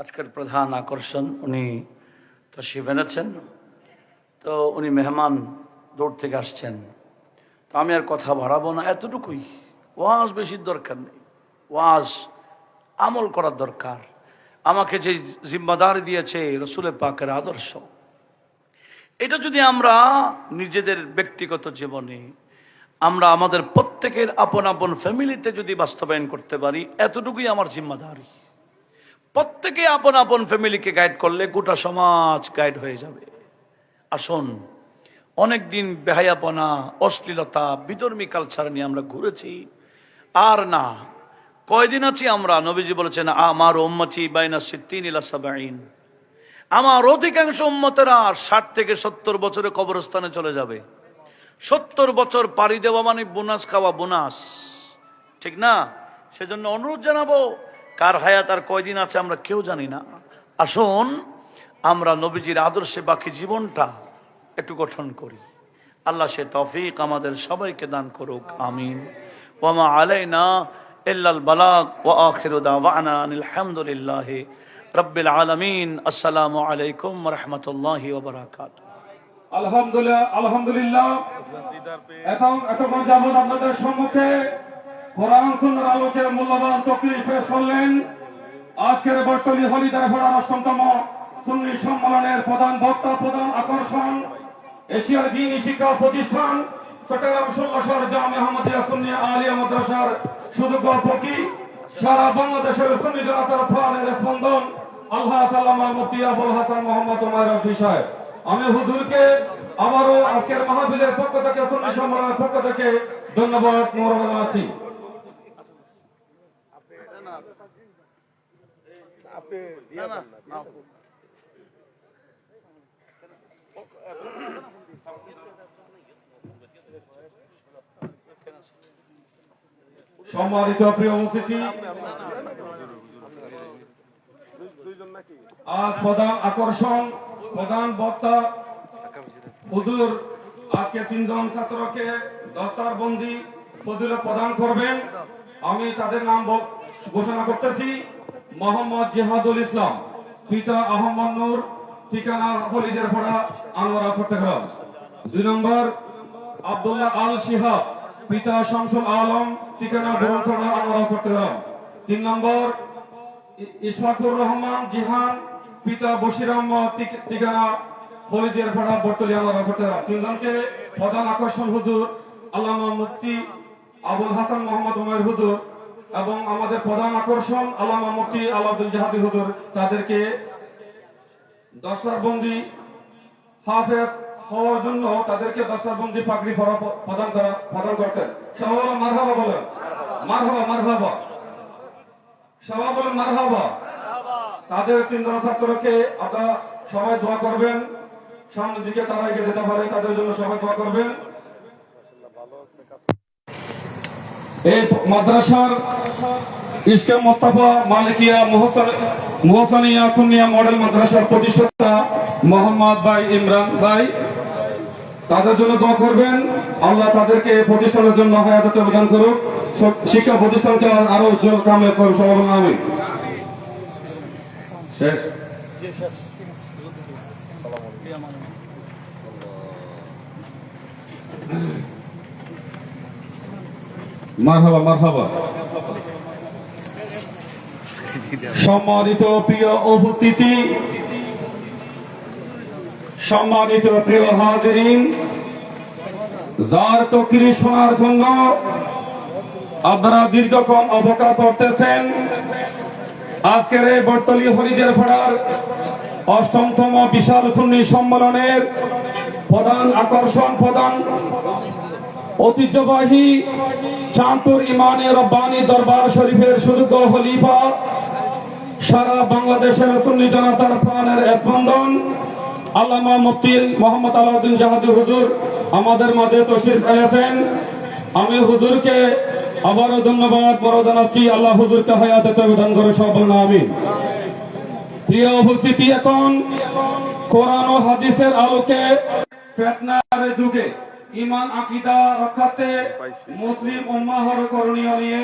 আজকের প্রধান আকর্ষণ উনি তশরিফ এনেছেন। তো উনি মেহমান দূর থেকে আসছেন, তো আমি আর কথা বাড়াবো না, এতটুকুই। ওয়াজ বেশির দরকার নেই, ওয়াজ আমল করার দরকার। আমাকে যে জিম্মাদারি দিয়েছে রসুলের পাকের আদর্শ, এটা যদি আমরা নিজেদের ব্যক্তিগত জীবনে আমরা আমাদের প্রত্যেকের আপন আপন ফ্যামিলিতে যদি বাস্তবায়ন করতে পারি, এতটুকুই আমার জিম্মাদারি। প্রত্যেকে আপন আপন ফ্যামিলিকে গাইড করলে গোটা সমাজ গাইড হয়ে যাবে। আসুন, অনেকদিন বেহায়াপনা, অশ্লীলতা, বিধর্মী কালচার নিয়ে আমরা ঘুরেছি, আর না। কয়দিন আছি আমরা? নবীজি বলেছেন, আমার উম্মতি বাইনা সিত্তিন ইলা সাবঈন, আমার অধিকাংশ উম্মতেরা 60 থেকে 70 বছরে কবরস্থানে চলে যাবে। 70 বছর পাড়ি দেওয়া মানে বোনাস খাওয়া, বোনাস, ঠিক না? সেজন্য অনুরোধ জানাবো, কার হায়াত আর কয়দিন আছে আমরা কেউ জানি না। আসুন আমরা নবীজির আদর্শে বাকি জীবনটা একটু গঠন করি। আল্লাহ সে তৌফিক আমাদের সবাইকে দান করুক, আমিন। ওয়া মা আলাইনা ইল্লাল বালাগ ওয়া আখিরু দাওয়ানা আনিল হামদুলিল্লাহি রাব্বিল আলামিন। আসসালামু আলাইকুম ওয়া রাহমাতুল্লাহি ওয়া বারাকাতুহু। আলহামদুলিল্লাহ। এতক্ষণ যাবত আপনাদের সম্মুখে কোরআন সুন্নাহর আলোকে মূল্যবান তকরির পেশ করলেন। আজকের বটতলী হলিদার ফোরাম ৮ম সুন্নি সম্মেলনের প্রধান বক্তা, প্রধান আকর্ষণ, এশিয়ার দ্বীনি শিক্ষা প্রতিষ্ঠান চট্টগ্রাম ১৬শহর জামে আহমদিয়া সুন্নি আলিয়া মাদ্রাসার সুযোগ্য ফকি, সারা বাংলাদেশের সুন্নি জনতার প্রাণের স্পন্দন আল্লাহ আল্লামা মুফতি আবুল হাসান মোহাম্মদ ওমর রফি সাহেব, আমি হুজুরকে আবারও আজকের মাহফিলের পক্ষ থেকে, সুন্নি সম্মেলনের পক্ষ থেকে ধন্যবাদ মোবারক জানাচ্ছি। সম্মানিত প্রিয় উপস্থিতি, আজ প্রধান আকর্ষণ, প্রধান বক্তা হুজুর আজকে 3 জন ছাত্রকে দস্তারবন্দি ফজিলত প্রদান করবেন। আমি তাদের নাম ঘোষণা করতেছি। মোহাম্মদ জিহাদুল ইসলাম, পিতা আহমদ নূর, ঠিকানা হলিদের পড়া, আনোয়ারা, চট্টগ্রাম। 2 নম্বর আব্দুল্লাহ আল শিহাব, পিতা শামসুল আলম, ঠিকানা বরুণথড়া, আনোয়ারা, চট্টগ্রাম। 3 নম্বর ইসমাকুর রহমান জিহান, পিতা বশির আহমদ, ঠিকানা হলিদের পাড়া, বটতলী, আনোয়ারা, চট্টগ্রাম। 3 জনকে প্রধান আকর্ষণ হুজুর আল্লামা মুফতি আবুল হাসান মোহাম্মদ ওমর হুজুর এবং আমাদের প্রধান আকর্ষণ আল্লামা মুফতি আলাউদ্দিন জাহাদি হুজুর, তাদেরকে দস্তারবন্দি হাফেজ হওয়ার জন্য তাদেরকে দস্তারবন্দি পাগড়ি প্রদান করতেন। সবাই বলেন মারহাবা, বলেন মারহাবা, মারহাবা, সবাই বলেন মারহাবা। তাদের 3 জন ছাত্রকে আপনারা সবাই দোয়া করবেন, সামনের দিকে তারা এগিয়ে যেতে পারে, তাদের জন্য সবাই দোয়া করবেন। এই মাদ্রাসার ইসকে মোস্তফা মালিকিয়া মোহসানিয়া সুন্নিয়া মডেল মাদ্রাসার প্রতিষ্ঠাতা মোহাম্মদ ভাই, ইমরান ভাই, তাদের জন্য দোয়া করবেন। আল্লাহ তাদেরকে প্রতিষ্ঠানের জন্য হায়াতে অবদান করুক, শিক্ষা প্রতিষ্ঠানকে আরো উজ্জ্বল কামে করুক। সবাই বলুন আমিন। শেষ। মারহাবা, মারহাবা। সম্মানিত প্রিয় উপস্থিতি, সম্মানিত প্রিয় হাজিরিন, যার তকরির শোনার জন্য আপনারা দীর্ঘক্ষণ অপেক্ষা করতেছেন, আজকের এই বটতলী হলিদের পাড়ার ৮ম বিশাল সুন্নি সম্মেলনের প্রধান আকর্ষণ, প্রধান ঐতিহ্যবাহী চাঁদপুর ইমানে রব্বানী দরবার শরীফের সুযোগ্য খলিফা, সারা বাংলাদেশের সুন্নি জনতার প্রাণের স্পন্দন আল্লামা মুফতি মোহাম্মদ আলাউদ্দিন জাহাদি হুজুর আমাদের মাঝে তশরিফ এনেছেন। আমি হুজুরকে আবারও ধন্যবাদ বড় জানাচ্ছি। আল্লাহ হুজুরকে হায়াতে তৈরি করে, সব বলুন আমিন। প্রিয় উপস্থিতি, এখন কোরআন ও হাদিসের আলোকে ফিতনার যুগে ঈমান আকীদা রক্ষার্থে মুসলিম উম্মাহর করণীয় নিয়ে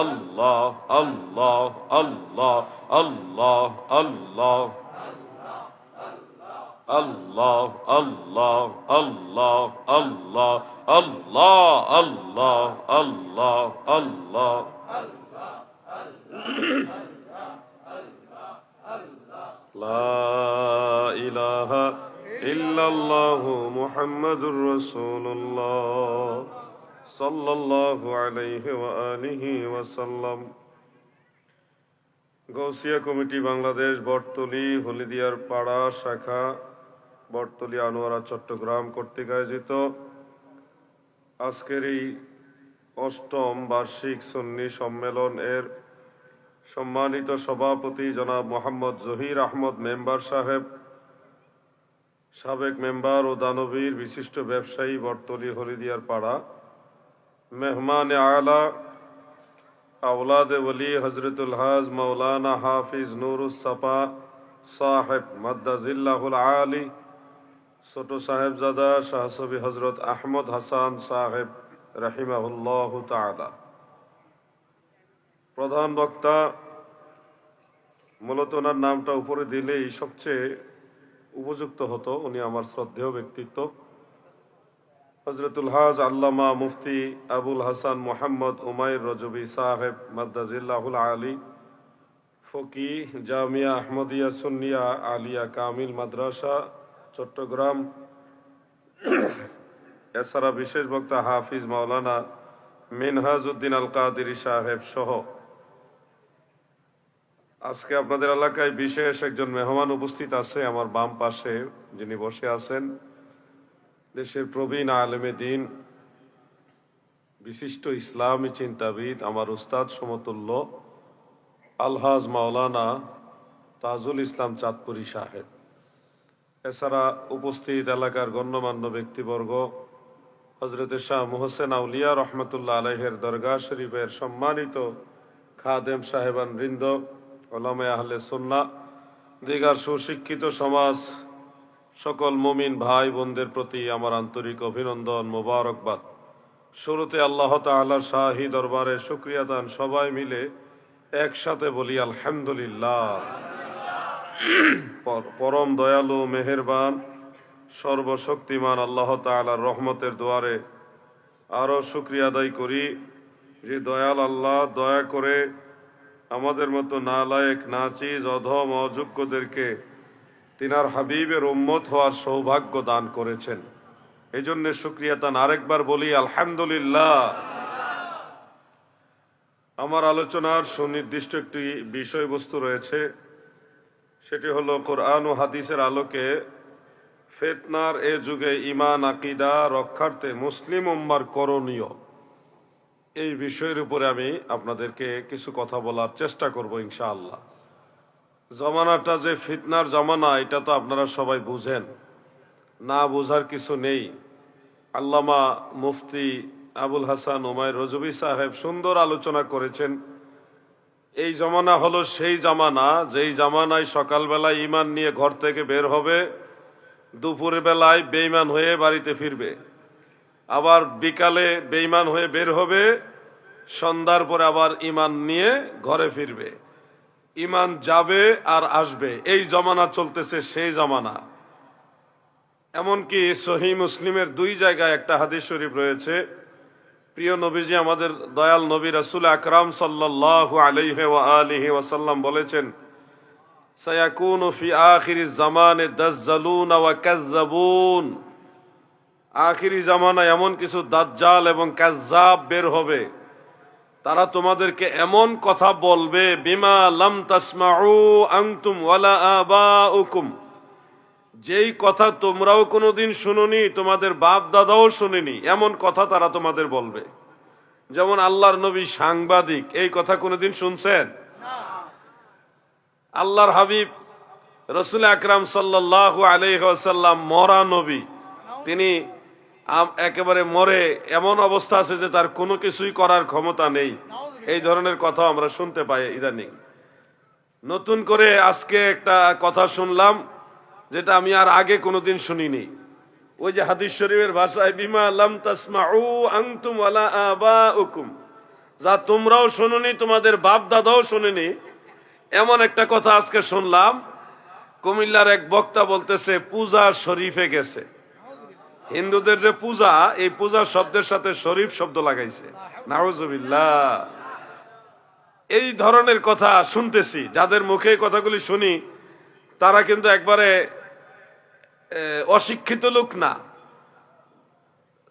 আল্লাহ আল্লাহ আল্লাহ আল্লাহ আল্লাহ আল্লাহ আল্লাহ আল্লাহ আল্লাহ আল্লাহ আল্লাহ আল্লাহ আল্লাহ লা ইলাহা ইল্লাল্লাহু মুহাম্মাদুর রাসূলুল্লাহ সাল্লাল্লাহু আলাইহি ওয়া আলিহি ওয়াসাল্লাম। গৌসিয়া কমিটি বাংলাদেশ বটতলী হলিদিয়ার পাড়া শাখা বটতলী আনোয়ারা চট্টগ্রাম কর্তৃক আয়োজিত আজকের এই ৮ম বার্ষিক সুন্নি সম্মেলন এর সম্মানিত সভাপতি জনাব মোহাম্মদ জহির আহমদ মেম্বার সাহেব, সাবেক মেম্বার ও দানবীর বিশিষ্ট ব্যবসায়ী বটতলী হলিদিয়ার পাড়া, মেহমান আলা আওলাদে ওলি হজরতুল হাজ মৌলানা হাফিজ নুরুস সাফা সাহেব মাদ্দাজিল্লাহুল আলী, ছোট সাহেবজাদা শাহসবি হজরত আহমদ হাসান সাহেব রাহিমাহুল্লাহ তাআলা। প্রধান বক্তা, মূলত ওনার নামটা উপরে দিলেই সবচেয়ে উপযুক্ত হতো, উনি আমার শ্রদ্ধেয় ব্যক্তিত্ব, হজরতুল হাজ আল্লামা মুফতি আবুল হাসান মোহাম্মদ উমাইর রজবি সাহেব মাদ্দাজিল্লাহুল আলী, ফকিহ, জামিয়া আহমদিয়া সুন্নিয়া আলিয়া কামিল মাদ্রাসা চট্টগ্রাম। এছাড়া বিশেষ বক্তা হাফিজ মাওলানা মিনহাজউদ্দিন আল কাদেরী সাহেব সহ আজকে আপনাদের এলাকায় বিশেষ একজন মেহমান উপস্থিত আছে আমার বাম পাশে, যিনি বসে আছেন দেশের প্রবীণ আলেমে দ্বীন, বিশিষ্ট ইসলামী চিন্তাবিদ, আমার উস্তাদ সমতুল্য আলহাজ মাওলানা তাজুল ইসলাম চাঁদপুরী সাহেব। এছাড়া উপস্থিত এলাকার গণ্যমান্য ব্যক্তিবর্গ, হজরত শাহ মুহসেন আউলিয়া রহমতুল্লাহ আলাইহের দরগা শরীফের সম্মানিত খাদেম সাহেবান বৃন্দ, ওলামে আহলে সুন্নাহ, দিগার সুশিক্ষিত সমাজ, সকল মুমিন ভাই বোনদের প্রতি আমার আন্তরিক অভিনন্দন, মোবারকবাদ। শুরুতে আল্লাহ তাআলার শাহী দরবারে শুকরিয়া দান, সবাই মিলে একসাথে বলি আলহামদুলিল্লাহ। পরম দয়ালু মেহেরবান সর্বশক্তিমান আল্লাহ তাআলার রহমতের দুয়ারে আরো শুকরিয়া আদায় করি যে দয়াল আল্লাহ দয়া করে আমাদের মতো নালায়েক, নাচিজ, অধম, অযোগ্যদেরকে তিনার হাবিবের উম্মত হওয়ার সৌভাগ্য দান করেছেন। এই জন্য শুকরিয়া দান আরেকবার বলি আলহামদুলিল্লাহ। আমার আলোচনার সুনির্দিষ্ট একটি বিষয়বস্তু রয়েছে, সেটি হলো কোরআন ও হাদিসের আলোকে ফিতনার এ যুগে ঈমান আকীদা রক্ষার্থে মুসলিম উম্মার করণীয়, এই বিষয়ের উপরে আমি আপনাদেরকে কিছু কথা বলার চেষ্টা করব ইনশাআল্লাহ। জামানাটা যে ফিতনার জামানা, এটা তো আপনারা সবাই বুঝেন, না বুঝার কিছু নেই। আল্লামা মুফতি আবুল হাসান উমাইর রজবি সাহেব সুন্দর আলোচনা করেছেন। এই জামানা হলো সেই জামানা যেই জামানায় সকালবেলায় ঈমান নিয়ে ঘর থেকে বের হবে, দুপুরের বেলায় বেঈমান হয়ে বাড়িতে ফিরবে, আবার বিকালে বেঈমান হয়ে বের হবে, সন্ধ্যার পরে আবার ঈমান নিয়ে ঘরে ফিরবে। ঈমান যাবে আর আসবে, এই জামানা চলতেছে, সেই জামানা। এমনকি সহিহ মুসলিমের 2 জায়গায় একটা হাদিস শরীফ রয়েছে, প্রিয় নবীজি আমাদের দয়াল নবী রাসূল আকরাম সাল্লাল্লাহু আলাইহি ওয়া আলিহি ওয়াসাল্লাম বলেছেন, সায়াকুনু ফি আখিরিজ জামানে দাজ্জালুন ওয়া কাযযাবুন, আখিরি জামানায় এমন কিছু দাজ্জাল এবং কাযযাব বের হবে, তারা তোমাদেরকে এমন কথা বলবে, বিমা লাম তাসমাউ আনতুম ওয়ালা আবাউকুম, যেই কথা তোমরাও কোনোদিন শুনোনি, তোমাদের বাপ দাদাও শুনেনি, এমন কথা তারা তোমাদের বলবে। যেমন আল্লাহর নবী সাংবাদিক, এই কথা কোনোদিন শুনছেন? আল্লাহর হাবিব রাসূল আকরাম সাল্লাল্লাহু আলাইহি ওয়াসাল্লাম মরা নবী, তিনি একেবারে মরে এমন অবস্থা আছে যে তার কোনো কিছুই করার ক্ষমতা নেই, এই ধরনের কথা আমরা শুনতে পাই ইদানিং। নতুন করে আজকে একটা কথা শুনলাম যেটা আমি আর আগে কোনোদিন শুনিনি। ওই যে হাদিস শরীফের ভাষায়, বিমা লাম তাসমাউ আনতুম ওয়ালা আবাউকুম, যা তোমরাও শুনুনি, তোমাদের বাপ দাদাও শুনেনি এমন একটা কথা আজকে শুনলাম। কুমিল্লার এক বক্তা বলতেছে পূজা শরীফে গেছে। হিন্দুদের যে পূজা, এই পূজা শব্দের সাথে শরীফ শব্দ লাগাইছে। নাউজুবিল্লাহ। এই ধরনের কথা শুনতেছি, যাদের মুখে এই কথাগুলি শুনি তারা কিন্তু একবারে অশিক্ষিত লোক না,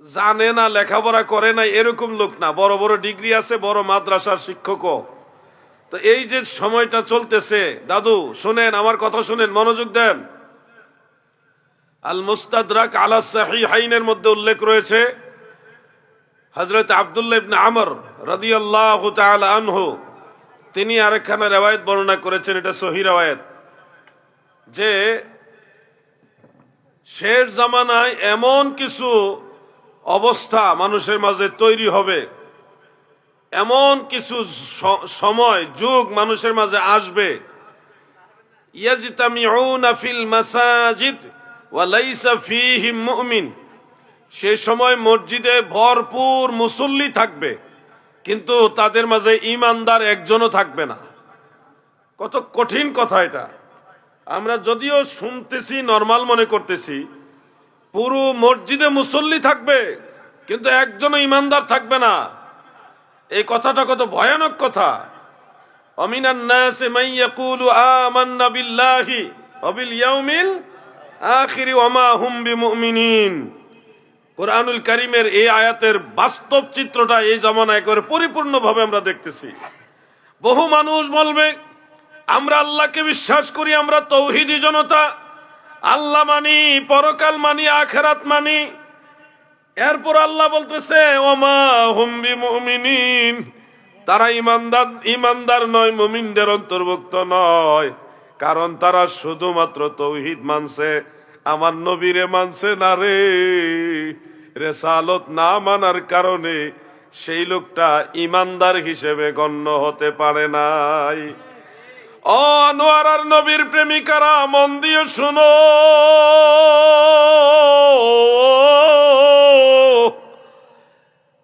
জানে না, লেখাপড়া করে না, এরকম লোক না, বড় বড় ডিগ্রি আছে, বড় মাদ্রাসার শিক্ষকও। তো এই যে সময়টা চলতেছে, দাদু শুনেন, আমার কথা শুনেন, মনোযোগ দেন। আল মুস্তাদরাক আলা সাহিহাইনের মধ্যে উল্লেখ রয়েছে, হযরত আব্দুল্লাহ ইবনে আমর রাদিয়াল্লাহু তাআলা আনহু তিনি আরেকখানা riwayat বর্ণনা করেছেন, এটা সহিহ riwayat, যে শেষ জামানায় এমন কিছু অবস্থা মানুষের মাঝে তৈরি হবে, এমন কিছু সময় যুগ মানুষের মাঝে আসবে, ইয়াজতামিউনা ফিল মাসাজিদ ওয়া লাইসা ফীহিম মুমিন, সেই সময় মসজিদে ভরপুর মুসল্লি থাকবে কিন্তু তাদের মাঝে ঈমানদার একজনও থাকবে না। কত কঠিন কথা এটা। আমরা যদিও শুনতেছি, নরমাল মনে করতেছি, পুরো মসজিদে মুসল্লি থাকবে কিন্তু একজনও ঈমানদার থাকবে না। এই কথাটা কত ভয়ানক কথা। অমিনান নাসি মান ইয়াকুলু আমান্না বিল্লাহি ওয়া বিল ইয়াউমিল আখির ওয়া মা হুম বিমুমিনিন। কুরআনুল কারীমের এই আয়াতের বাস্তব চিত্রটা এই জামানায় করে পরিপূর্ণভাবে আমরা দেখতেছি। বহু মানুষ বলবে আমরা আল্লাহকে বিশ্বাস করি, আমরা তৌহিদি জনতা, আল্লাহ মানি, পরকাল মানি, আখিরাত মানি। এরপর আল্লাহ বলতেছে ওমা হুম বিমুমিনিন, তারা ঈমানদার নয়, মুমিনদের অন্তর্ভুক্ত নয়, কারণ তারা শুধুমাত্র তৌহিদ মানছে, আমার নবীরে মানছে না রে। রিসালাত না মানার কারণে সেই লোকটা ঈমানদার হিসেবে গণ্য হতে পারে নাই। ও আনোয়ারার নবীর প্রেমিকারা, মন দিয়ে শুনো,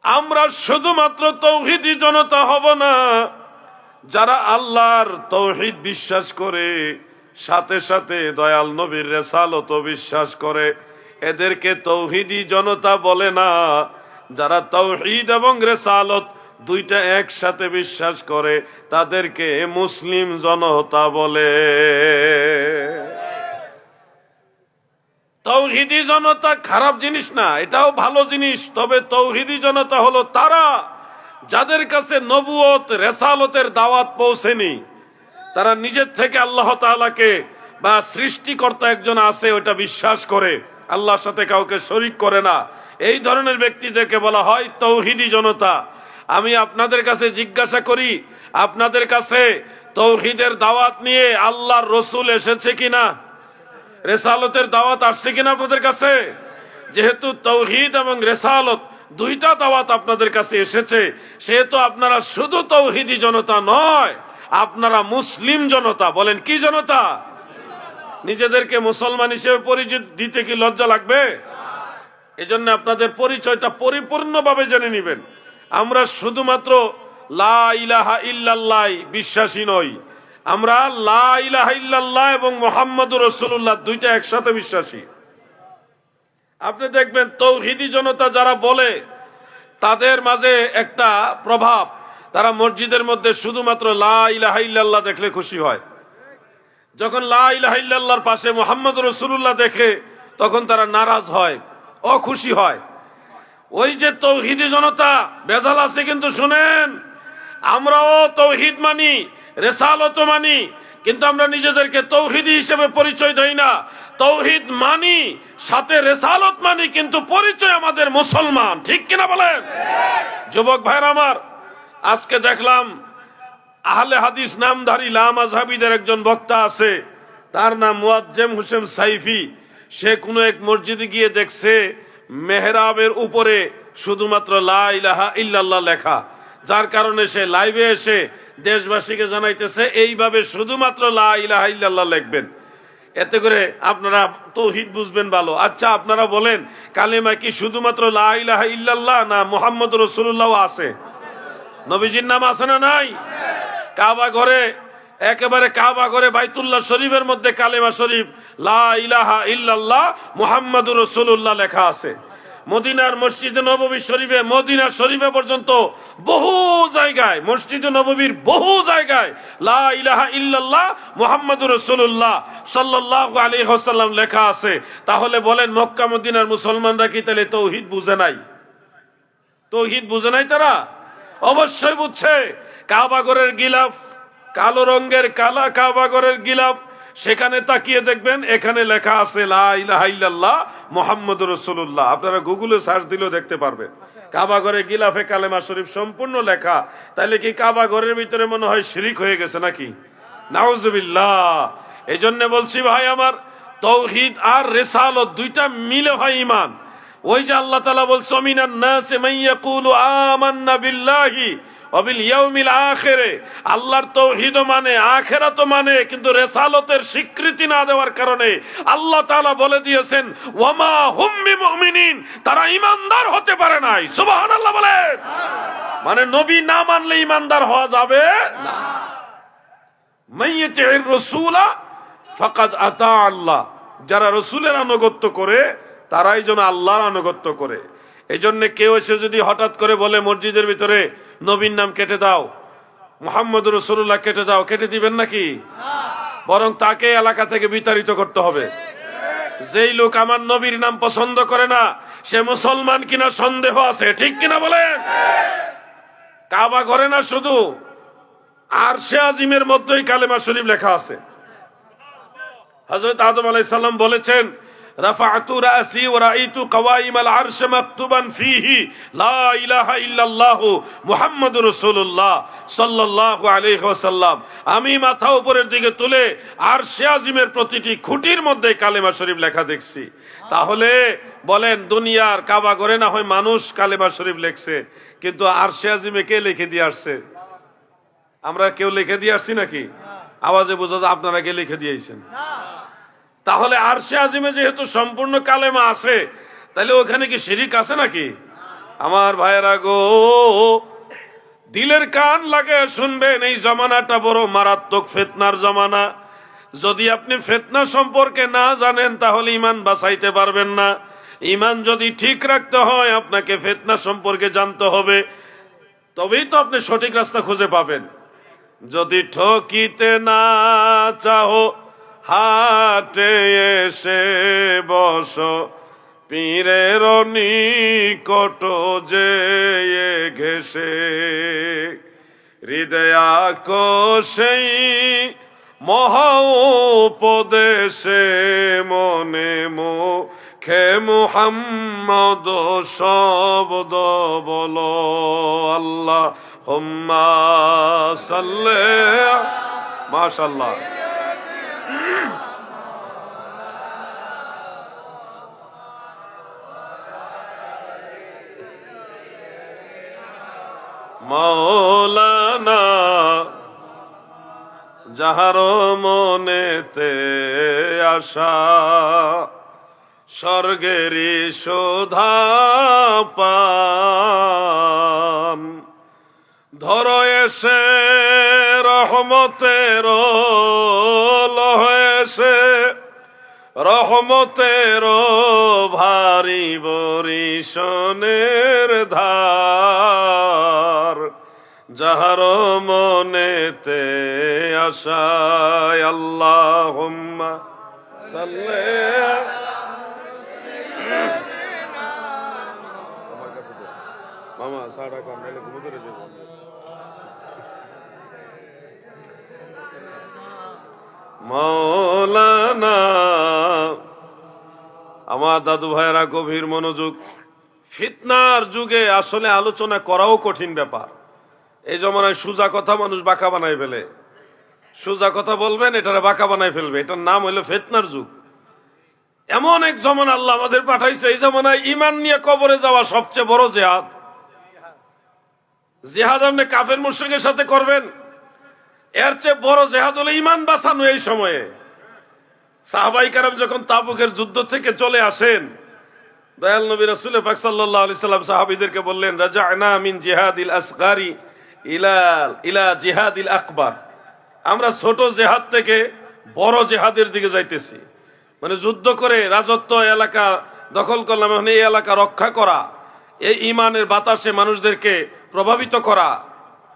আমরা শুধুমাত্র তৌহিদি জনতা হব না, যারা আল্লাহর তৌহিদ বিশ্বাস করে সাথে সাথে দয়াল নবীর রিসালাত বিশ্বাস করে, এদেরকে তৌহিদি জনতা বলে না। যারা তৌহিদ এবং রিসালাত দুইটা একসাথে বিশ্বাস করে তাদেরকে মুসলিম জনতা বলে। তৌহিদি জনতা খারাপ জিনিস না, এটাও ভালো জিনিস। তবে তৌহিদি জনতা হলো তারা যাদের কাছে নবুয়ত রিসালাতের দাওয়াত পৌঁছেনি, তারা নিজের থেকে আল্লাহ তাআলাকে বা সৃষ্টিকর্তা একজন আছে ওটা বিশ্বাস করে, আল্লাহর সাথে কাউকে শরীক করে না। এই ধরনের ব্যক্তিদেরকে বলা হয় তৌহিদি জনতা। আমি আপনাদের কাছে জিজ্ঞাসা করি, আপনাদের কাছে তৌহিদের দাওয়াত নিয়ে আল্লাহর রসুল এসেছে কিনা? রিসালাতের দাওয়াত আসছে কিনা আপনাদের কাছে? যেহেতু তৌহিদ এবং রিসালাত দুইটা দাওয়াত আপনাদের কাছে এসেছে, সেহেতু আপনারা শুধু তৌহিদি জনতা নয়, আপনারা মুসলিম জনতা। বলেন কি জনতা? নিজেদেরকে মুসলমান হিসেবে পরিচয় দিতে কি লজ্জা লাগবে? এজন্য আপনাদের পরিচয়টা পরিপূর্ণভাবে জেনে নেবেন। আমরা শুধুমাত্র লা ইলাহা ইল্লাল্লাহ বিশ্বাসী নই, আমরা লা ইলাহা ইল্লাল্লাহ এবং মুহাম্মাদুর রাসূলুল্লাহ দুইটা একসাথে বিশ্বাসী। আপনি দেখবেন তৌহিদি জনতা যারা বলে, তাদের মাঝে একটা প্রভাব, তারা মসজিদের মধ্যে শুধুমাত্র লা ইলাহা ইল্লাল্লাহ দেখলে খুশি হয়। যখন লা ইলাহা ইল্লাল্লাহর পাশে মুহাম্মাদুর রাসূলুল্লাহ দেখে তখন তারা নারাজ হয়, অখুশি হয়। ওই যে তৌহিদি জনতা বেজাল আছে, কিন্তু শুনেন, আমরাও তৌহিদ মানি, রিসালাত মানি, কিন্তু আমরা নিজেদেরকে তৌহিদি হিসেবে পরিচয় দেই না। তৌহিদ মানি, সাথে রিসালাত মানি, কিন্তু পরিচয় আমাদের মুসলমান। ঠিক কিনা বলেন? যুবক ভাইরা আমার, আজকে দেখলাম আহলে হাদিস নামধারী লামাযহাবীদের একজন বক্তা আছে, তার নাম মুয়াজ্জেম হোসেন সাইফি। সে কোনো এক মসজিদে গিয়ে দেখছে মেহরাবের উপরে শুধুমাত্র লা ইলাহা ইল্লাল্লাহ লেখা, যার কারণে সে লাইভে এসে দেশবাসীকে জানাইতেছে এইভাবে শুধুমাত্র লা ইলাহা ইল্লাল্লাহ লিখবেন, এতে করে আপনারা তৌহিদ বুঝবেন ভালো। আচ্ছা আপনারা বলেন, কালেমা কি শুধুমাত্র লা ইলাহা ইল্লাল্লাহ না মুহাম্মদুর রাসূলুল্লাহ আছে? নবীজির নাম আছে না নাই? কাবা ঘরে, একেবারে কাবা ঘরে বাইতুল্লাহ শরীফের মধ্যে কালেমা শরীফ লা ইলাহা ইল্লাল্লাহ মুহাম্মাদুর রাসূলুল্লাহ লেখা আছে। মদিনার মসজিদে নববী শরীফে, মদিনা শরীফে পর্যন্ত বহু জায়গায়, মসজিদে নববীর বহু জায়গায় লা ইলাহা ইল্লাল্লাহ মুহাম্মাদুর রাসূলুল্লাহ সাল্লাল্লাহু আলাইহি ওয়াসাল্লাম লেখা আছে। তাহলে বলেন, মক্কা মদিনার মুসলমানরা কি তাহলে তৌহিদ বুঝে নাই? তৌহিদ বুঝে নাই তারা? অবশ্যই বুঝছে। কাবা ঘরের গিলাফ, কালো রঙের কালা কাবা ঘরের গিলাফ, সেখানে তাকিয়ে দেখবেন এখানে লেখা আছে লা ইলাহা ইল্লাল্লাহ মুহাম্মাদুর রাসূলুল্লাহ। আপনারা গুগলে সার্চ দিলেও দেখতে পারবেন কাবা ঘরে গিলাফে কালেমা শরীফ সম্পূর্ণ লেখা। তাহলে কি কাবা ঘরের ভিতরে মনে হয় শিরিক হয়ে গেছে নাকি? নাউজুবিল্লাহ। এই জন্য বলছি ভাই আমার, তৌহিদ আর রিসালাত দুইটা মিলে হয় ঈমান। ওই যে আল্লাহ তাআলা বলছে মিনান নাসি মান ইয়াকুলু আমান্না বিল্লাহি ওয়া বিল ইয়াউমিল আখির, আল্লাহর তৌহিদ মানে, আখিরাত মানে, কিন্তু রিসালাতের স্বীকৃতি না দেওয়ার কারণে আল্লাহ তাআলা বলে দিয়েছেন ওয়ামা হুম বিমুমিনিন, তারা ঈমানদার হতে পারে নাই। সুবহানাল্লাহ বলেন। মানে নবী না মানলে ঈমানদার হওয়া যাবে না। মাইয়াতির রাসূলা ফাকাদ আতা আল্লাহ, যারা রাসূলের আনুগত্য করে তারাই যেন আল্লাহর আনুগত্য করে। এই জন্য কেউ এসে যদি হঠাৎ করে বলে মসজিদের ভিতরে নবীর নাম কেটে দাও, মুহাম্মদুর রাসূলুল্লাহ কেটে দাও, কেটে দিবেন নাকি? বরং তাকে এলাকা থেকে বিতাড়িত করতে হবে। যেই লোক আমার নবীর নাম পছন্দ করে না, সে মুসলমান কিনা সন্দেহ আছে, ঠিক কিনা বলেন? কাবা ঘরে না, শুধু আরশে আজিমের মধ্যেই কালেমা শরীফ লেখা আছে। হযরত আদম আলাইহিস সালাম বলেছেন রাফা'তু রাসি ওয়া রাআইতু কাওয়াইমাল আরশ মাকতুবান ফীহি লা ইলাহা ইল্লাল্লাহ মুহাম্মাদুর রাসূলুল্লাহ সাল্লাল্লাহু আলাইহি ওয়াসাল্লাম। আমি মাথা উপরের দিকে তুলে আরশে আজিমের প্রতিটি খুঁটির মধ্যে কালেমা শরীফ লেখা দেখছি। তাহলে বলেন, দুনিয়ার কাবা ঘরে না হয় মানুষ কালেমা শরীফ লিখছে, কিন্তু আরশে আজিমে কে লিখে দিয়ে আসছে? আমরা কেউ লিখে দিয়ে আসছি নাকি? আওয়াজে বোঝা যায় আপনারা কে লিখে দিয়েছেন। তাহলে আরশে আজিমে যেহেতু সম্পূর্ণ কালেমা আছে, তাহলে ওখানে কি শিরিক আছে নাকি? আমার ভাইয়েরা গো, দিলের কান লাগে শুনবেন, এই জমানাটা বড় মারাত্মক ফিতনার জমানা। যদি আপনি ফিতনা সম্পর্কে না জানেন তাহলে ঈমান বাঁচাইতে পারবেন না। ঈমান যদি ঠিক রাখতে হয় আপনাকে ফিতনা সম্পর্কে জানতে হবে, তবেই তো আপনি সঠিক রাস্তা খুঁজে পাবেন। যদি ঠকিতে না চাও হাটে এসে বসো, পীরের নিকট যে ঘেসে, হৃদয়াকোষেই মহা উপদেশে মনে মুখে মুহাম্মদ শব্দ বলো। আল্লাহুম্মা সাল্লি, মাশাআল্লাহ। মাওলানা যাহার মনেতে আশা, স্বর্গেরই শোধা পান, ধর এসে রহমতের লহেসে, রহমতের ভারী বরিশনের ধার, যাহার মনেতে আশায়। আল্লাহুম্মা সাল্লি, মামা সাড়া কাম নাইলে ঘুমো ধরে যাবো। মাওলানা, আমার দাদু ভাইয়েরা গভীর মনোযোগ। ফিতনার যুগে আসলে আলোচনা করাও কঠিন ব্যাপার। এই জমানায় সোজা কথা মানুষ বাঁকা বানায় ফেলে। সোজা কথা বলবেন, এটারে বাঁকা বানায় ফেলবে। এটার নাম হইলো ফিতনার যুগ। এমন এক জমানা আল্লাহ আমাদের পাঠাইছে, এই জমানায় ঈমান নিয়ে কবরে যাওয়া সবচেয়ে বড় জিহাদ। জিহাদ আপনি কাফের মুশরিকের সাথে করবেন, এর চেয়ে বড় জিহাদ হলো ঈমান বাঁচানো। এই সময়ে সাহাবায়ে কেরাম যখন তাবুকের যুদ্ধ থেকে চলে আসেন, দয়াল নবী রাসূল পাক সাল্লাল্লাহু আলাইহি সাল্লাম সাহাবীদেরকে বললেন, রাজা'না মিন জিহাদিল আসগারি ইলা জিহাদিল আকবার। আমরা ছোট জেহাদ থেকে বড় জেহাদের দিকে যাইতেছি। মানে যুদ্ধ করে রাজত্ব এলাকা দখল করলাম, এখন এই এলাকা রক্ষা করা, এই ইমানের বাতাসে মানুষদেরকে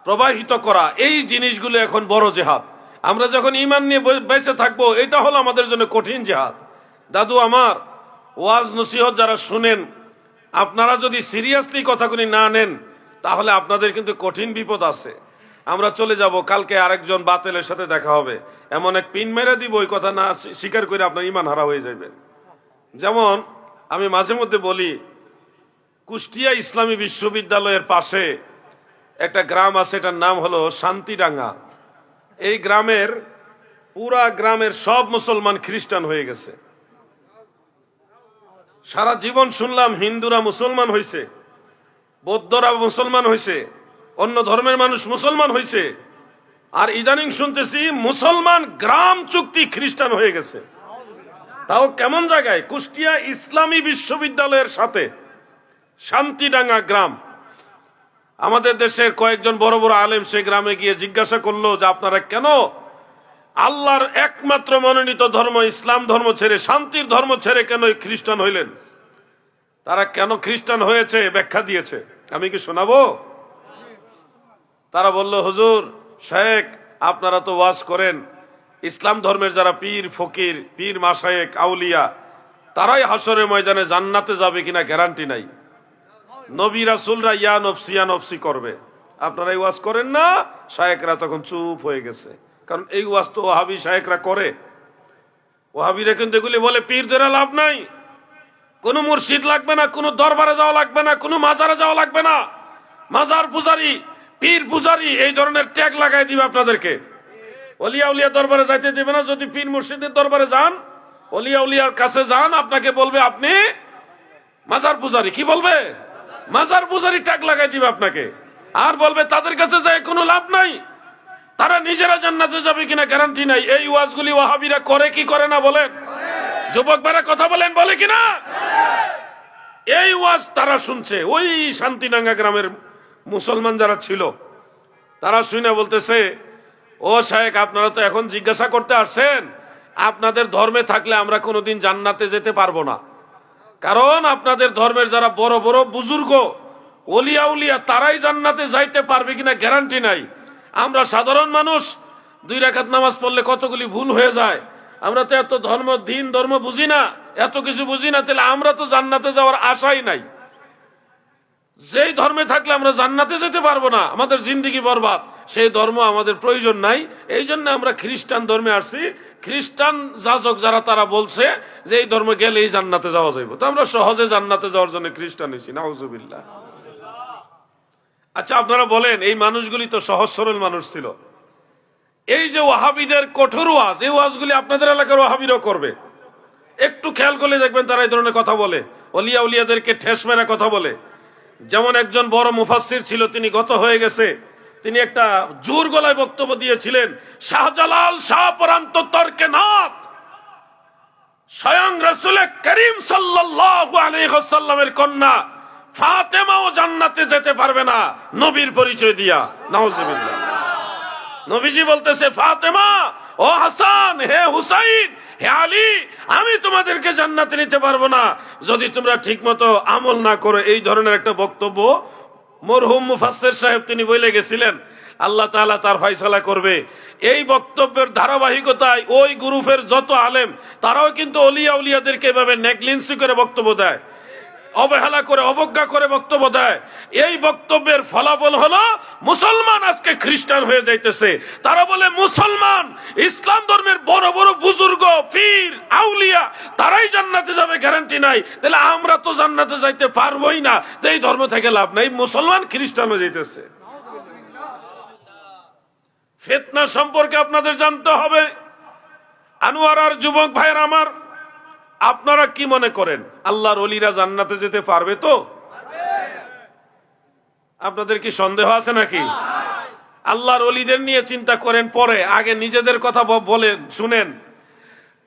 প্রবাহিত করা, এই জিনিসগুলো এখন বড় জেহাদ। আমরা যখন ইমান নিয়ে বেঁচে থাকবো, এটা হলো আমাদের জন্য কঠিন জেহাদ। দাদু আমার, ওয়াজ নসিহত যারা শুনেন, আপনারা যদি সিরিয়াসলি কথাগুলি না নেন, তাহলে আপনাদের কিন্তু কঠিন বিপদ আছে। আমরা চলে যাব, কালকে আরেকজন বাতেলের সাথে দেখা হবে, এমন এক পিন মেরে দিব, ওই কথা না স্বীকার করে আপনার ইমান হারা হয়ে যাবে। যেমন আমি মাঝে মধ্যে বলি, কুষ্টিয়া ইসলামী বিশ্ববিদ্যালয়ের পাশে একটা গ্রাম আছে, এটার নাম হলো শান্তিডাঙ্গা। এই পুরা গ্রামের সব মুসলমান খ্রিস্টান হয়ে গেছে। সারা জীবন শুনলাম হিন্দুরা মুসলমান হয়েছে, বৌদ্ধরা মুসলমান হয়েছে, অন্য ধর্মের মানুষ মুসলমান হয়েছে, আর ইদানিং শুনতেছি মুসলমান গ্রাম চুক্তি খ্রিস্টান হয়ে গেছে। তাও কেমন জায়গায়? কুষ্টিয়া ইসলামী বিশ্ববিদ্যালয়ের সাথে শান্তিডাঙ্গা গ্রাম। আমাদের দেশের কয়েকজন বড় বড় আলেম সে গ্রামে গিয়ে জিজ্ঞাসা করলো যে আপনারা কেন আল্লাহর একমাত্র মনোনীত ধর্ম ইসলাম ধর্ম ছেড়ে, শান্তির ধর্ম ছেড়ে কেন খ্রিস্টান হইলেন? তারা কেন খ্রিস্টান হয়েছে ব্যাখ্যা দিয়েছে, আমি কি শোনাবো? তারা বলল, হুজুর শেখ, আপনারা তো ওয়াজ করেন, ইসলাম ধর্মের যারা পীর ফকির, পীর মাশায়েখ আউলিয়া, তারাই হাসরের ময়দানে জান্নাতে যাবে কিনা গ্যারান্টি নাই, নবী রাসূলরা ইয়া নফসি করবে, আপনারা এই ওয়াজ করেন না। শায়েখরা তখন চুপ হয়ে গেছে, কারণ এই ওয়াজ তো ওয়াহাবি শায়েখরা করে। ওয়াহাবিরা কিন্তু এগুলি বলে পীর ধরে লাভ নাই, কোন মুর্শিদ লাগবে না, কোন দরবারে যাওয়া লাগবে না, কোন মাজারে যাওয়া লাগবে না, মাজার পূজারি, পীর পূজারি, এই ধরনের ট্যাগ লাগাই দিবে আপনাদেরকে। ওলিয়া উলিয়া দরবারে যাইতে দিবে না। যদি পীর মুর্শিদের দরবারে যান, ওলিয়া উলিয়ার কাছে যান, আপনাকে বলবে আপনি মাজার পূজারি। কি বলবে? মাজার পূজারি ট্যাগ লাগাই দিবে আপনাকে, আর বলবে তাদের কাছে যায় কোনো লাভ নাই, তারা নিজেরা জান্নাতে যাবে কিনা গ্যারান্টি নাই। এই ওয়াজগুলি ওয়াহাবিরা করে কি করে না বলেন? যুবক ভাইরা কথা বলেন, বলে কিনা? এই ওয়াজ তারা শুনছে। ওই শান্তিডাঙ্গা গ্রামের মুসলমান যারা ছিল, তারা শুনে বলতেছে, ও শায়েখ, আপনারা তো এখন জিজ্ঞাসা করতে আসছেন, আপনাদের ধর্মে থাকলে আমরা কোনোদিন জান্নাতে যেতে পারবো না, কারণ আপনাদের ধর্মের যারা বড় বড় বুজুর্গ ওলিয়া উলিয়া, তারাই জান্নাতে যাইতে পারবে কিনা গ্যারান্টি নাই। আমরা সাধারণ মানুষ 2 রাকাত নামাজ পড়লে কতগুলি ভুল হয়ে যায়, আমরা তো এত ধর্ম বুঝি না, এত কিছু বুঝি না, তাহলে আমরা তো জান্নাতে যাওয়ার আশাই নাই। যেই ধর্মে থাকলে আমরা জান্নাতে যেতে পারবো না, আমাদের জিন্দেগি বরবাদ, সেই ধর্ম আমাদের প্রয়োজন নাই। এই জন্য আমরা খ্রিস্টান ধর্মে আসছি। খ্রিস্টান যাজক যারা, তারা বলছে যে এই ধর্মে গেলেই জান্নাতে যাওয়া যাইব, তো আমরা সহজে জান্নাতে যাওয়ার জন্য খ্রিস্টান হয়েছি। নাউজুবিল্লাহ। আচ্ছা, আপনারা বলেন, এই মানুষগুলি তো সহজ সরল মানুষ ছিল। এই যে ওয়াহাবিদের কঠোর ওয়াজ, এই ওয়াজগুলি আপনাদের এলাকার ওয়াহাবিরাও করবে। একটু খেয়াল করলে দেখবেন তারা এই ধরনের কথা বলে, ওলিয়া উলিয়াদেরকে ঠেস মেরা কথা বলে। যেমন একজন বড় মুফাসসির ছিল, তিনি গত হয়ে গেছে, তিনি একটা জোর গলায় বক্তব্য দিয়েছিলেন, শাহজালাল শাহপরান্ত তর্কে নাথ স্বয়ং রাসূল করিম সাল্লাল্লাহু আলাইহি ওয়াসাল্লামের কন্যা ফাতেমাও জান্নাতে যেতে পারবে না নবীর পরিচয় দিয়া। নাউজুবিল্লাহ। নবীজি বলতেছে, ফাতেমা, ও হাসান, হে হুসাইন, হে আলী, আমি তোমাদেরকে জান্নাতে নিতে পারবো না যদি তোমরা ঠিকমতো আমল না করো। এই ধরনের একটা বক্তব্য মরহুম মুফাসসির সাহেব তিনি বলে গেছিলেন। আল্লাহ তাআলা তার ফয়সালা করবে। এই বক্তব্যের ধারাবাহিকতায় ওই গ্রুপের যত আলেম, তারাও কিন্তু ওলিয়া উলিয়াদেরকে এভাবে নেগলিজেন্সি করে বক্তব্য দেয়, অবহেলা করে, অবজ্ঞা করে বক্তব্য দেয়। এই বক্তব্যের ফলাফল হলো মুসলমান আজকে খ্রিস্টান হয়ে যাইতেছে। তারা বলে মুসলমান, ইসলাম ধর্মের বড় বড় বুজুর্গ, পীর আউলিয়া, তারাই জান্নাতে যাবে গ্যারান্টি নাই। তাহলে আমরা তো জান্নাতে যাইতে পারবোই না, এই ধর্ম থেকে লাভ নাই। মুসলমান খ্রিস্টান হয়ে যাইতেছে। ফিতনা সম্পর্কে আপনাদের জানতে হবে। আনোয়ার আর যুবক ভাইয়ের আমার, আপনারা কি মনে করেন আল্লাহর ওলিরা জান্নাতে যেতে পারবে তো? আপনাদের কি সন্দেহ আছে নাকি? আল্লাহর ওলিদের নিয়ে চিন্তা করেন পরে, আগে নিজেদের কথা বলেন, শুনেন।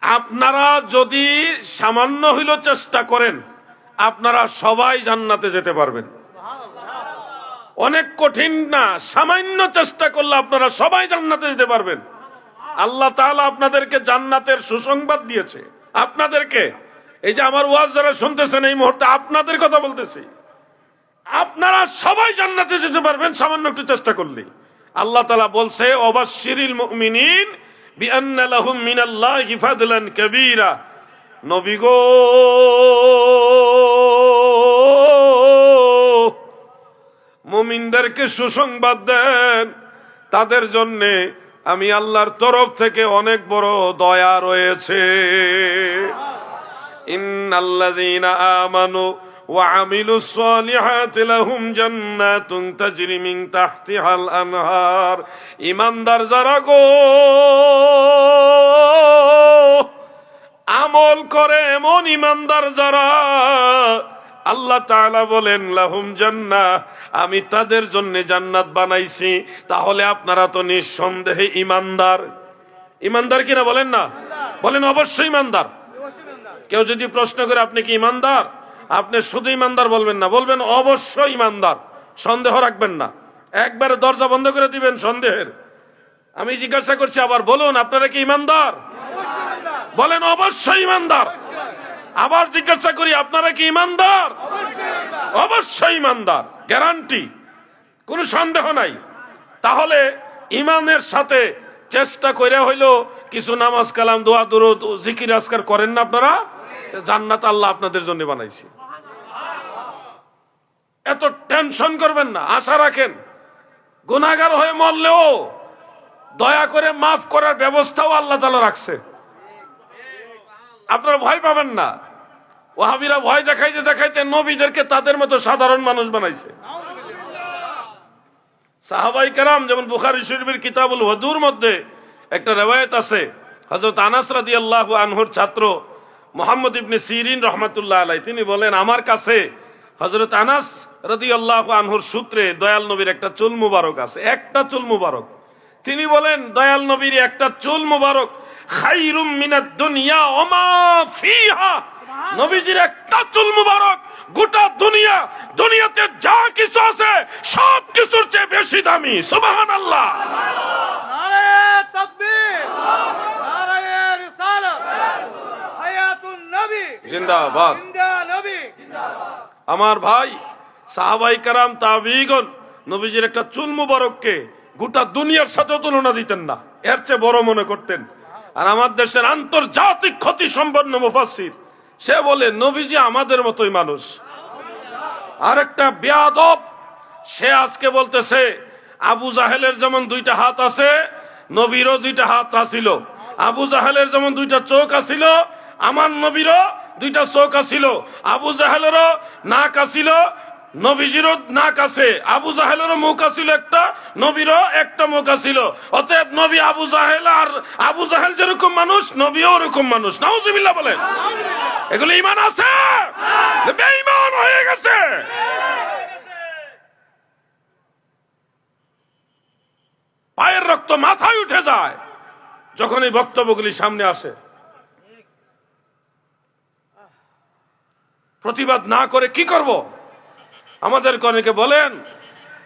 আপনারা যদি সামান্য হইলেও চেষ্টা করেন, আপনারা সবাই জান্নাতে যেতে পারবেন। অনেক কঠিন না, সামান্য চেষ্টা করলে আপনারা সবাই জান্নাতে যেতে পারবেন। আল্লাহ তাআলা আপনাদেরকে জান্নাতের সুসংবাদ দিয়েছে। আপনাদেরকে, এই যে আমার ওয়াজ যারা শুনতেছেন এই মুহূর্তে আপনাদের কথা বলতেছি, আপনারা সবাই জান্নাতে যেতে পারবেন সামান্য একটু চেষ্টা করলে। আল্লাহ তাআলা বলছে ওয়াবাশশিরিল মুমিনিন বিআন্না লাহুম মিনাল্লাহি ফাদলান কাবীরা। নবী গো, মুমিনদেরকে সুসংবাদ দেন, তাদের জন্য আমি আল্লাহর তরফ থেকে অনেক বড় দয়া রয়েছে। ইন্নাল্লাযীনা আমানু ওয়া আমিলুস সালিহাতি লাহুম জান্নাতুন তাজরি মিন তাহতিহাল আনহার। ঈমানদার যারা গো, আমল করে এমন ঈমানদার যারা, আল্লাহ তাআলা বলেন লাহুম জান্নাহ, আমি তাদের জন্য জান্নাত বানাইছি। তাহলে আপনারা তো নিঃসন্দেহে ঈমানদার। ঈমানদার কিনা বলেন না? বলেন অবশ্যই ঈমানদার। কেউ যদি প্রশ্ন করে আপনি কি ঈমানদার, আপনি শুধু ঈমানদার বলবেন না, বলবেন অবশ্যই ঈমানদার, সন্দেহ রাখবেন না। একবারে দরজা বন্ধ করে দিবেন সন্দেহের। আমি জিজ্ঞাসা করছি আবার, বলুন আপনারা কি ঈমানদার? বলেন অবশ্যই ঈমানদার। আবার জিজ্ঞাসা করি, আপনারা কি ঈমানদার? অবশ্যই ঈমানদার, গ্যারান্টি, কোনো সন্দেহ নাই। তাহলে ঈমানের সাথে চেষ্টা করে হইলো কিছু নামাজ কালাম দোয়া দুরূদ জিকির আজকার করেন না আপনারা, জান্নাত আল্লাহ আপনাদের জন্য বানাইছে। এত টেনশন করবেন না, আশা রাখেন। গুনাহগার হয়ে মরলেও দয়া করে মাফ করার ব্যবস্থাও আল্লাহ তাআলা রাখছে। আপনারা ভয় পাবেন না। ওয়াহাবিরা ভয় দেখাইতে দেখাইতে নবীদেরকে তাদের মতো সাধারণ মানুষ বানাইছে। সাহাবায়ে কেরাম, যেমন বুখারী শরীফের কিতাবুল ওযুর মধ্যে একটা riwayat আছে, হযরত আনাস রাদিয়াল্লাহু আনহুর ছাত্র মুহাম্মদ ইবনে সিরিন রাহমাতুল্লাহ আলাইহি, তিনি বলেন আমার কাছে হযরত আনাস রাদিয়াল্লাহু আনহুর সূত্রে দয়াল নবীর একটা চুল মুবারক আছে, একটা চুল মুবারক। তিনি বলেন দয়াল নবীর একটা চুল মুবারক খায়রুম মিনাদ দুনিয়া ওয়া মা ফিহা। নবীজির একটা চুল মুবারক গোটা দুনিয়াতে যা কিছু আছে সব কিছুর চেয়ে বেশি দামি। সুবহানাল্লাহ। নারে তাকবীর, নারে রিসালাত, হায়াতুন নবী জিন্দাবাদ, জিন্দা নবী। আমার ভাই সাহাবায়ে কেরাম তাবিঈগণ নবীজির একটা চুল মুবারককে গোটা দুনিয়ার সাথে তুলনা দিতেন না, এর চেয়ে বড় মনে করতেন। আর আমার দেশের আন্তর্জাতিক খ্যাতি সম্পন্ন মুফাসসির, সে বলে নবীজি আমাদের মতোই মানুষ। আর একটা বেয়াদব, সে আজকে বলতেছে আবু জাহেলের যেমন দুইটা হাত আছে, নবীরও দুইটা হাত আছিল। আবু জাহেলের যেমন দুইটা চোখ আছিল, আমার নবীরও দুইটা চোখ আছিল। আবু জাহেলেরও নাক আছিল, নবীজিরও নাক আছে। আবু জাহেলেরও মুখ আছিল একটা, নবীরও একটা মুখ আছিল। অতএব নবী আবু জাহেল, আর আবু জাহেল যেরকম মানুষ নবীও ওরকম মানুষ। নাউজুবিল্লাহ বলেন। এগুলো ঈমান আছে? বেঈমান হয়ে গেছে। পায়ের রক্ত মাথায় উঠে যায় যখন এই বক্তব্যগুলি সামনে আসে। প্রতিবাদ না করে কি করব? আমাদের অনেকে বলেন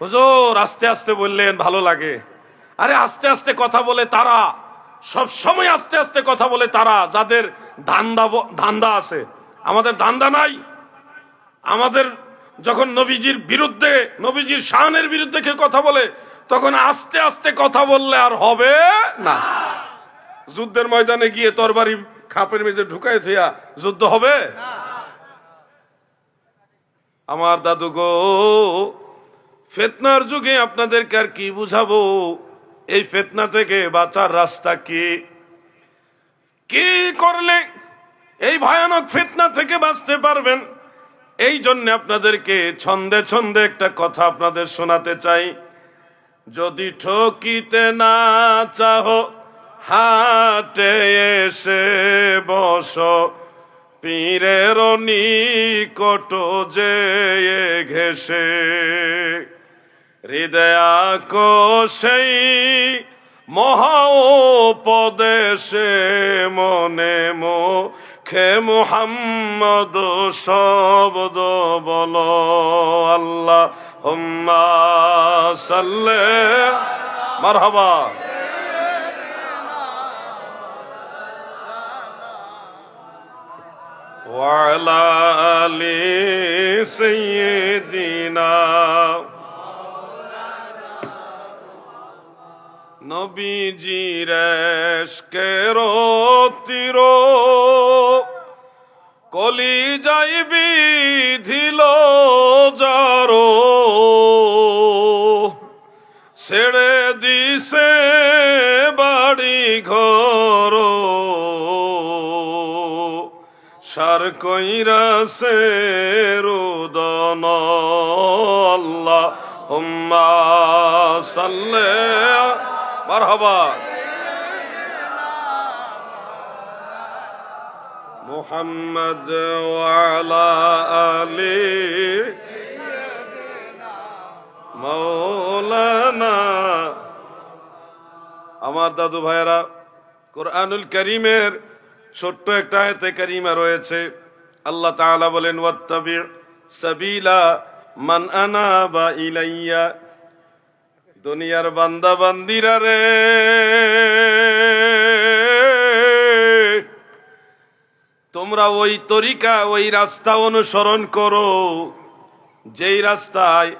হুজুর আস্তে আস্তে বললেন ভালো লাগে। আরে আস্তে আস্তে কথা বলে তারা, সব সময় আস্তে আস্তে কথা বলে তারা যাদের ধান্দা আছে। আমাদের ধান্দা নাই। আমাদের যখন নবীজির বিরুদ্ধে, নবীজির শানের বিরুদ্ধে কেউ কথা বলে, তখন আস্তে আস্তে কথা বললে আর হবে না। যুদ্ধের ময়দানে গিয়ে তরবারি খাপের মেঝে ঢুকায় থিয়া যুদ্ধ হবে? আমার দাদু গো, ফিতনার যুগে আপনাদেরকে আর কি বুঝাবো? এই ফিতনা থেকে বাঁচার রাস্তা কি? কি করলে এই ভয়ানক ফিতনা থেকে বাঁচতে পারবেন? এই জন্য আপনাদেরকে ছন্দে ছন্দে একটা কথা আপনাদের শোনাতে চাই। যদি ঠকিতে না চাহো হাটে এসে বসো, পীরের নিকট যে ঘেসে, হৃদয়াক সেই মহা উপদেশে মনে মুখে মুহাম্মদ শব্দ বলো। আল্লাহ হুম্মা সাল্লি মারহাবা। ওয়ালা আলি সাইয়্যিদিনা নবীজির ইশকের তীর কলিজায় বিধিল যারো ছেড়ে দিছে বাড়ি ঘর সার কইরাছে রুদন আল্লাহুম্মা সাল্লি মারহাবা মুহাম্মদ ওয়া আলা আলি মাওলানা। আমার দাদু ভাইয়েরা, কোরআনুল কারীমের ছোট্ট একটা আয়াতে কারিমা রয়েছে। আল্লাহ তাআলা বলেন ওয়াত্তাবি' সাবিলা মান আনাবা ইলাইয়া। দুনিয়ার বান্দা বান্দিরা রে, তোমরা ওই তরিকা, ওই রাস্তা অনুসরণ করো যেই রাস্তায়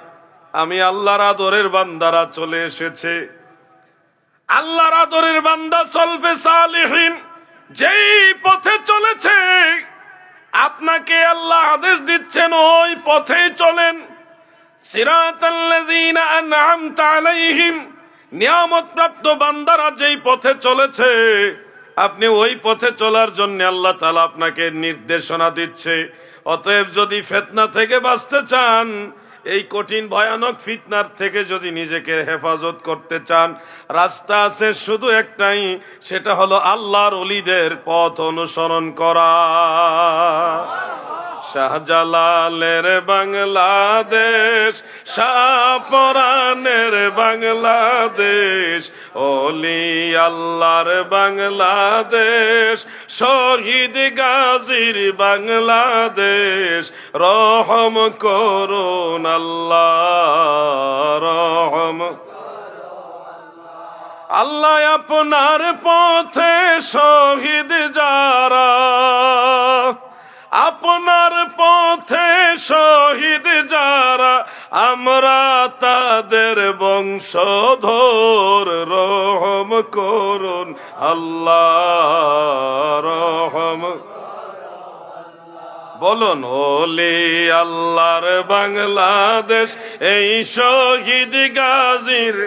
আমি আল্লাহর আদরের বান্দারা চলে এসেছে। আল্লাহর আদরের বান্দা সলফে সালিহিন যেই পথে চলেছে, আপনাকে আল্লাহ আদেশ দিচ্ছেন ওই পথেই চলেন। সিরাতাল্লাযীনা আন'আমতা আলাইহিম, নিয়ামত প্রাপ্ত বান্দারা যেই পথে চলেছে, আপনি ওই পথে চলার জন্য আল্লাহ তাআলা আপনাকে নির্দেশনা দিচ্ছে। অতএব যদি ফিতনা থেকে বাঁচতে চান, এই কঠিন ভয়ানক ফিতনার থেকে যদি নিজেকে হেফাজত করতে চান, রাস্তা আছে শুধু একটাই, সেটা হলো আল্লাহর ওলিদের পথ অনুসরণ করা। শাহজালালের বাংলাদেশ, শাহপরানের বাংলাদেশ, ওলি আল্লাহর বাংলাদেশ, শহীদ গাজীর বাংলাদেশ, রহম করুন আল্লাহ, রহম। আল্লাহ আপনার পথে শহীদ যারা, আপনার পথে শহীদ যারা, আমরা তাদের বংশধর, রহম করুন আল্লাহ, রহম। বলুন ওলি আল্লাহর বাংলাদেশ, এই শহীদ গাজীর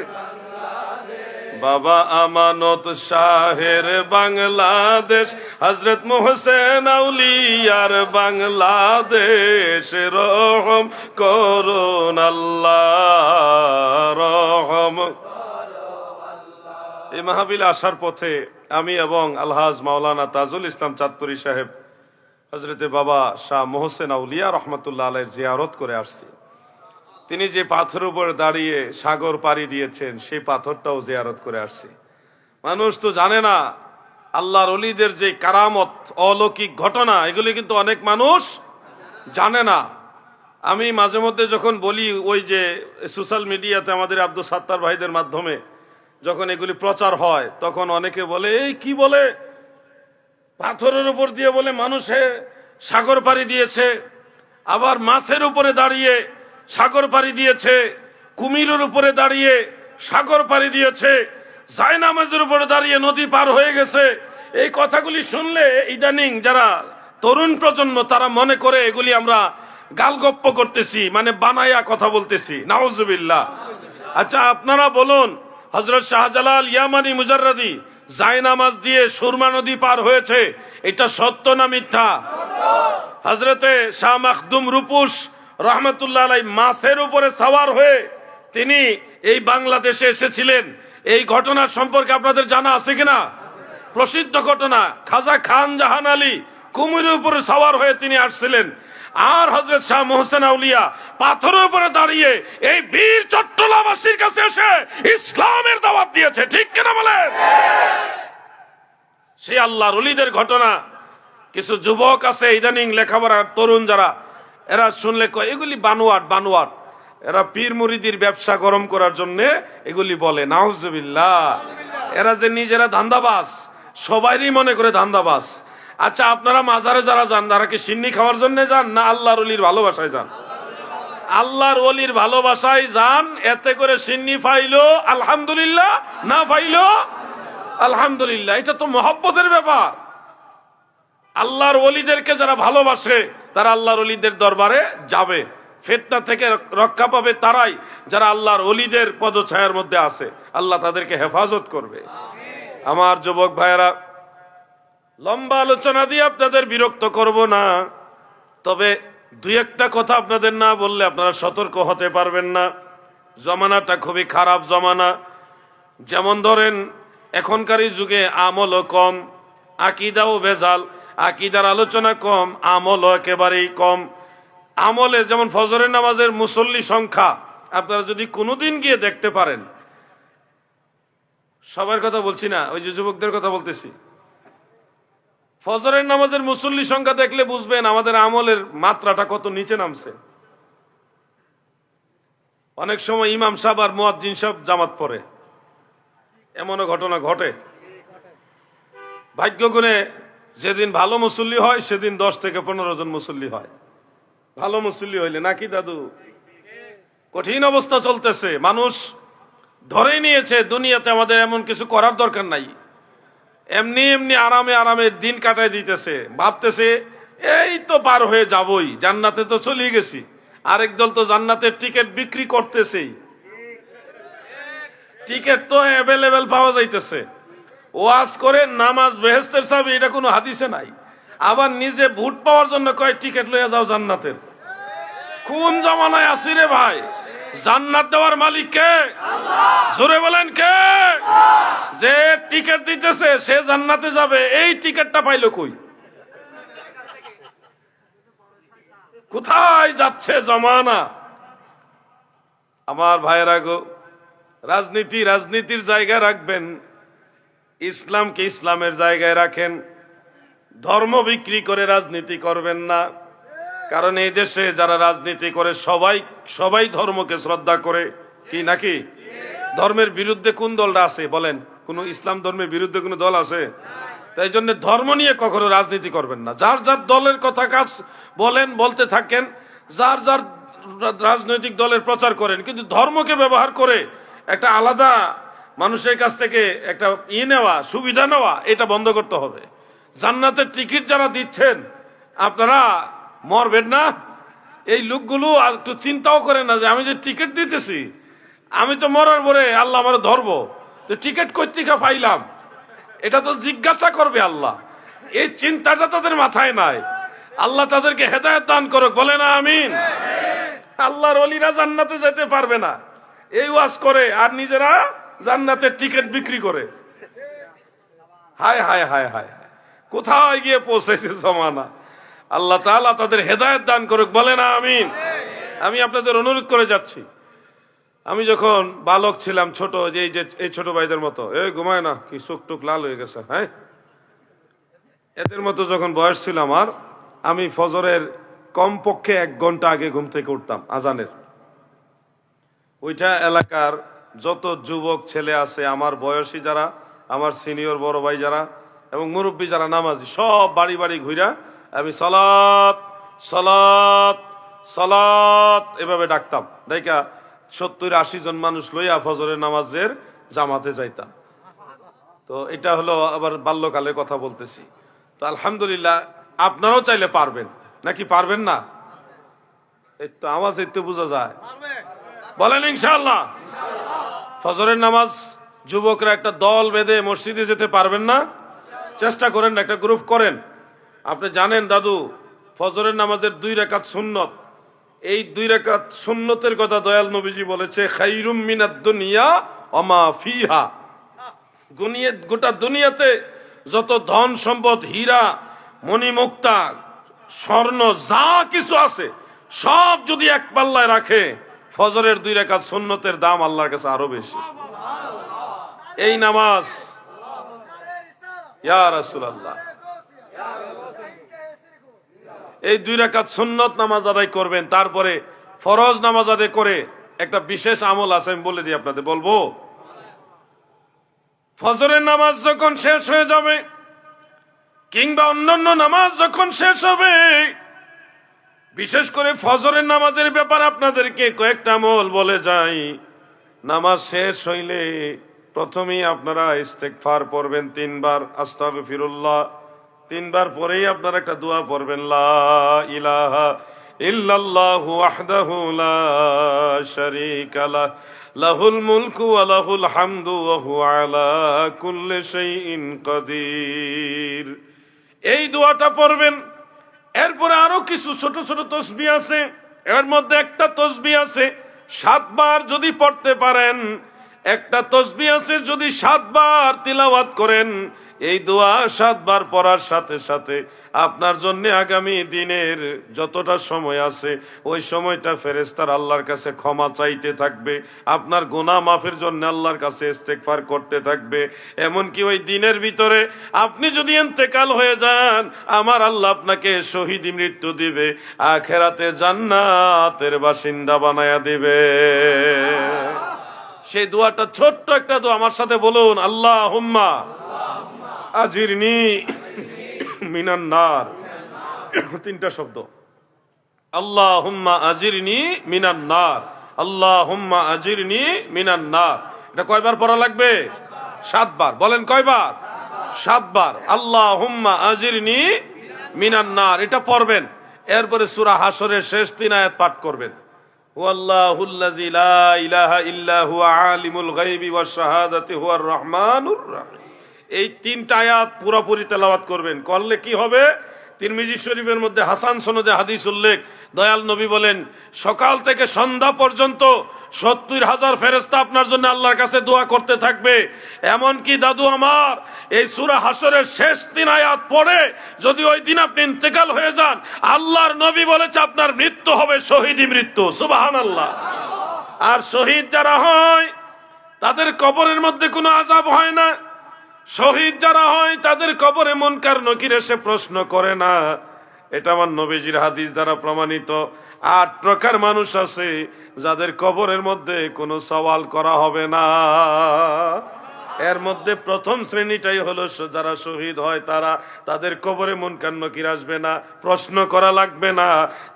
বাবা আমানত শাহের বাংলাদেশ, হযরত মুহসিন আউলিয়ার বাংলাদেশ, রহম করুন আল্লাহ, রহম। এই মাহফিলে আসার পথে আমি এবং আলহাজ মাওলানা তাজুল ইসলাম চাঁদপুরি সাহেব হযরতে বাবা শাহ মুহসিন আউলিয়া রহমতুল্লাহ আলাইহির জিয়ারত করে আসছি। তিনি যে পাথরের উপর দাঁড়িয়ে সাগর পাড়ি দিয়েছেন, সেই পাথরটাও জিয়ারত করে আসছি। মানুষ তো জানে না আল্লাহর ওলিদের যে কারামত, অলৌকিক ঘটনা, এগুলি কিন্তু অনেক মানুষ জানে না। আমি মাঝে মধ্যে যখন বলি, ওই যে সোশ্যাল মিডিয়াতে আমাদের আব্দুল সাত্তার ভাইদের মাধ্যমে যখন এগুলি প্রচার হয়, তখন অনেকে বলে, এই কি বলে, পাথরের উপর দিয়ে বলে মানুষে সাগর পাড়ি দিয়েছে, আবার মাছের উপরে দাঁড়িয়ে সাগর পাড়ি দিয়েছে, কুমিরের উপরে দাঁড়িয়ে সাগর পাড়ি দিয়েছে, জায়নামাজের উপরে দাঁড়িয়ে নদী পার হয়ে গেছে। এই কথাগুলি শুনলে ইদানিং যারা তরুণ প্রজন্ম, তারা মনে করে এগুলি আমরা গালগপ্প করতেছি, মানে বানায়া কথা বলতেছি। নাউজুবিল্লাহ। আচ্ছা আপনারা বলুন, হযরত শাহজালাল ইয়ামানি মুজাররাদি জায়নামাজ দিয়ে সুরমা নদী পার হয়েছে, এটা সত্য না মিথ্যা? হযরতে শাহ মাখদুম রূপুস রহমতুল্লাহ আলাইহি মাছের উপরে সওয়ার হয়ে তিনি এই বাংলাদেশে এসেছিলেন। এই ঘটনার সম্পর্কে আপনাদের জানা আছে কিনা? প্রসিদ্ধ ঘটনা। খাজা খান জাহান আলী কুমিরের উপরে সওয়ার হয়ে তিনি আসছিলেন। আর হযরত শাহ মুহসিন আউলিয়া পাথরের উপরে দাঁড়িয়ে এই বীর চট্টলাবাসীর কাছে এসে ইসলামের দাওয়াত দিয়েছে। ঠিক কিনা বলেন? সেই আল্লাহর ওলিদের ঘটনা কিছু যুবক আছে ইদানিং লেখাপড়ার তরুণ যারা, এরা শুনলে কয় এগুলি বানোয়াট বানোয়াট। এরা পীর মুরিদির ব্যবসা গরম করার জন্য এগুলি বলে, নাউজুবিল্লাহ। এরা যে নিজেরা ধান্দাবাজ, সবাইরই মনে করে ধান্দাবাজ। আচ্ছা, আপনারা মাজারে যারা যান, তারা কি সিন্নি খাওয়ার জন্য যান না আল্লাহর ওলির ভালোবাসায় যান? আল্লাহর ওলির ভালোবাসায় যান, এতে করে সিন্নি ফাইলো আলহামদুলিল্লাহ, না ফাইলো আলহামদুলিল্লাহ। এটা তো মহব্বতের ব্যাপার। আল্লাহর ওলিদেরকে যারা ভালোবাসে তারা আল্লাহর ওলিদের দরবারে যাবে। ফিতনা থেকে রক্ষা পাবে তারাই যারা আল্লাহর ওলিদের পদছায়ার মধ্যে আছে। আল্লাহ তাদেরকে হেফাজত করবে। আমার যুবক ভাইয়েরা, লম্বা আলোচনা দিয়ে আপনাদের বিরক্ত করব না, তবে দুই একটা কথা আপনাদের না বললে আপনারা সতর্ক হতে পারবেন না। জমানাটা খুবই খারাপ জমানা। যেমন ধরেন, এখনকার এই যুগে আমলও কম, আকীদাও ভেজাল, আকীদার আলোচনা কম, আমলও একেবারেই কম। আমলের যেমন ফজরের নামাজের মুসল্লি সংখ্যা আপনারা যদি কোনোদিন গিয়ে দেখতে পারেন, সবার কথা বলছি না, ওই যে যুবকদের কথা বলতেছি, ফজরের নামাজের মুসল্লি সংখ্যা দেখলে বুঝবেন আমাদের আমলের মাত্রাটা কত নিচে নামছে। অনেক সময় ইমাম সাহেব আর মুয়াজ্জিন সাহেব জামাত পড়ে, এমনও ঘটনা ঘটে। ভাগ্য গুণে যেদিন ভালো মুসল্লি হয় সেদিন 10 থেকে 15 জন মুসল্লি হয়। ভালো মুসল্লি হইলে নাকি দাদু? কঠিন অবস্থা চলতেছে, মানুষ ধরেই নিয়েছে দুনিয়াতে আমাদের এমন কিছু করার দরকার নাই, এমনি এমনি আরামে আরামে দিন কাটায় দিতেছে, ভাবতেছে এই তো পার হয়ে যাবই, জান্নাতে তো চলে গেছি। আরেক দল তো জান্নাতের টিকিট বিক্রি করতেছেই, টিকিট তো অ্যাভেলেবেল পাওয়া যাইতেছে। ওয়াজ করে নামাজ বেহেশতের চাবি, এটা কোনো হাদিসে নাই। আবার নিজে ভোট পাওয়ার জন্য কয় টিকিট লইয়া যাও জান্নাতের। কোন জামানায় আছি রে ভাই? জান্নাত দেওয়ার মালিক কে? জোরে বলেন কে? যে টিকিট দিতেছে সে জান্নাতে যাবে, এই টিকিটটা পাইলো কই? কোথায় যাচ্ছে জামানা? আমার ভাইয়েরা গো, রাজনীতির জায়গায় রাখবেন, ইসলামকে ইসলামের জায়গায় রাখেন। ধর্ম বিক্রি করে রাজনীতি করবেন না, কারণ এই দেশে যারা রাজনীতি করে সবাই ধর্মকে শ্রদ্ধা করে, কি নাকি? ধর্মের বিরুদ্ধে কোন দলটা আছে বলেন? কোন ইসলাম ধর্মের বিরুদ্ধে কোন দল আছে? তাই জন্য ধর্ম নিয়ে কখনো রাজনীতি করবেন না। যার যার দলের কথা কাজ বলেন, বলতে থাকেন, যার যার রাজনৈতিক দলের প্রচার করেন, কিন্তু ধর্মকে ব্যবহার করে একটা আলাদা মানুষের কাছ থেকে একটা নেওয়া, সুবিধা নেওয়া, এটা বন্ধ করতে হবে। জান্নাতের টিকিট যারা দিচ্ছেন আপনারা মরবেন না? এই লোকগুলো একটু চিন্তাও করে না যে আমি যে টিকিট দিতেছি, আমি তো মরার পরে আল্লাহ আমার ধরবো, তো টিকিট কই থেকে পাইলাম এটা তো জিজ্ঞাসা করবে আল্লাহ। এই চিন্তাটা তাদের মাথায় নাই। আল্লাহ তাদেরকে হেদায়েত দান করুক, বলে না আমিন। আল্লাহর ওলিরা জান্নাতে যেতে পারবে না এই ওয়াজ করে, আর নিজেরা জান্নাতের টিকিট বিক্রি করে। হায় হায় হায় হায়, কোথায় গিয়ে পৌঁছেছে জমানা। আল্লাহ তাআলা তাদের হেদায়েত দান করুক, বলে না আমিন। আমি আপনাদের অনুরোধ করে যাচ্ছি, আমি যখন বালক ছিলাম, ছোট, এই ছোট ভাইদের মতো, এই ঘুমায় না কি চোখ টুক লাল হয়ে গেছে, হ্যাঁ, এদের মতো যখন বয়স ছিল আমার, আমি ফজরের কমপক্ষে 1 ঘন্টা আগে ঘুম থেকে উঠতাম আজানের। ওইটা এলাকার যত যুবক ছেলে আছে, আমার বয়সী যারা, আমার সিনিয়র বড় ভাই যারা এবং মুরব্বী যারা নামাজি, সব বাড়ি বাড়ি ঘুরা আমি সালাত সালাত সালাত এভাবে ডাকতাম। ডাইকা 70-80 জন মানুষ লইয়া ফজরের নামাজের জামাতে যাইতাম। তো এটা হলো আবার বাল্যকালের কথা বলতেছি। তো আলহামদুলিল্লাহ, আপনারাও চাইলে পারবেন, নাকি পারবেন না? এই তো আওয়াজ একটু বোঝা যায়, বলেন ইনশাআল্লাহ। ফজরের নামাজ যুবকরা একটা দল বেঁধে মসজিদে যেতে পারবেন না? চেষ্টা করেন, একটা গ্রুপ করেন। আপনি জানেন দাদু, ফজরের নামাজের 2 রাকাত সুন্নত, এই 2 রাকাত সুন্নতের কথা দয়াল নবীজি বলেছে, খাইরুম মিনাদ দুনিয়া ওয়া মা ফিহা। গোটা দুনিয়াতে যত ধন সম্পদ, হীরা মণিমুক্তা স্বর্ণ যা কিছু আছে, সব যদি এক পাল্লায় রাখে, ফজরের 2 রাকাত সুন্নতের দাম আল্লাহর কাছে আরো বেশি। এই নামাজ, ইয়া রাসূলুল্লাহ, এই 2 রাকাত সুন্নত নামাজ আদায় করবেন, তারপরে ফরজ নামাজ আদায় করে একটা বিশেষ আমল আছে, আমি বলে দিই আপনাদের, বলবো? ফজরের নামাজ যখন শেষ হয়ে যাবে কিংবা অন্যান্য নামাজ যখন শেষ হবে, বিশেষ করে ফজরের নামাজের ব্যাপারে আপনাদেরকে কয়েকটা আমল বলে যাই। নামাজ শেষ হইলে প্রথমেই আপনারা ইস্তেগফার পড়বেন 3 বার, আস্তাগফিরুল্লাহ 3 বার পরেই আপনারা একটা দোয়া পড়বেন, লা ইলাহা ইল্লাল্লাহু ওয়াহদাহু লা শারীকা লাহ, লাহুল মুলকু ওয়া লাহুল হামদু ওয়া হুয়া আলা কুল্লি শাইইন কাদির। এই দোয়াটা পড়বেন। এরপরে আরো কিছু ছোট ছোট তসবিহ আছে, এর মধ্যে একটা তসবিহ আছে 7 বার যদি পড়তে পারেন, একটা তসবিহ আছে যদি 7 বার তিলাওয়াত করেন, এই দোয়া 7 বার পড়ার সাথে সাথে আপনার জন্য আগামী দিনের যতটা সময় আছে ওই সময়টা ফেরেশতারা আল্লাহর কাছে ক্ষমা চাইতে থাকবে, আপনার গুনাহ মাফের জন্য আল্লাহর কাছে ইস্তেগফার করতে থাকবে। এমনকি ওই দিনের ভিতরে আপনি যদি ইন্তেকাল হয়ে যান, আমার আল্লাহ আপনাকে শহীদ মৃত্যু দিবে, আখিরাতে জান্নাতের বাসিন্দা বানায়া দিবে। সেই দোয়াটা ছোট্ট একটা দোয়া, আমার সাথে বলুন, আল্লাহুম্মা আজিরনি মিনান নার। 3টা শব্দ, আল্লাহুম্মা আজিরনি মিনান নার, আল্লাহুম্মা আজিরনি মিনান নার। এটা কয়বার পড়া লাগবে? 7 বার। বলেন কয়বার? 7 বার। আল্লাহুম্মা আজিরনি মিনান নার, এটা পড়বেন। এরপরে সূরা হাশরের শেষ 3 আয়াত পাঠ করবেন, ওয়াল্লাহুল্লাযী লা ইলাহা ইল্লা হুয়া আলিমুল গায়বি ওয়াশ শাহাদাতি হুয়ার রহমানুর রহিম। এই 3টা আয়াত পুরোপুরি তেলাওয়াত করবেন। করলে কি হবে? তিরমিজি শরীফের মধ্যে হাসান সনদে হাদিস উল্লেখ, দয়াল নবী বলেন, সকাল থেকে সন্ধ্যা পর্যন্ত 70,000 ফেরেশতা আপনার জন্য আল্লাহর কাছে দোয়া করতে থাকবে। এমনকি দাদু আমার, এই সূরা হাশরের শেষ 3 আয়াত পড়ে যদি ওই দিন আপনি ইন্তেকাল হয়ে যান, আল্লাহর নবী বলেছে আপনার মৃত্যু হবে শহীদি মৃত্যু। সুবহানাল্লাহ। আর শহীদ যারা হয় তাদের কবরের মধ্যে কোনো আযাব হয় না। শহীদ যারা হয় তাদের কবরে মুনকার নকির এসে প্রশ্ন করে না। এটা আমার নবীজির হাদিস দ্বারা প্রমাণিত। 8 প্রকার মানুষ আছে যাদের কবরের মধ্যে কোনো সওয়াল করা হবে না। এর মধ্যে প্রথম শ্রেণীটাই হলো যারা শহীদ হয়, তাদের কবরে মুনকার নকির আসবে না, প্রশ্ন করা লাগবে না।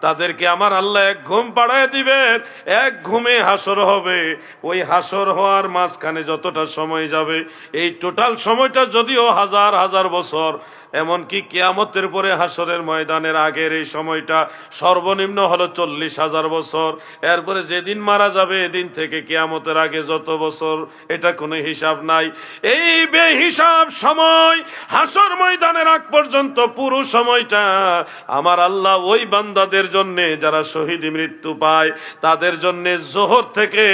তাদেরকে আমার আল্লাহ এক ঘুম পাড়ায় দিবেন, এক ঘুমে হাসর হবে। ওই হাসর হওয়ার মাঝখানে যতটা সময় যাবে, এই টোটাল সময়টা যদিও হাজার হাজার বছর, এমনকি কিয়ামতের পরে হাসরের ময়দানের আগের এই সময়টা সর্বনিম্ন হলো 40,000 বছর। এরপরে যেদিন মারা যাবে এদিন থেকে কিয়ামতের আগে যত বছর, এটা কোনো হিসাব নাই। এই বেহিসাব সময় হাসর ময়দানের আগ পর্যন্ত পুরো সময়টা আমার আল্লাহ ওই বান্দাদের জন্য যারা শহীদ মৃত্যু পায় তাদের জন্য জোহর থেকে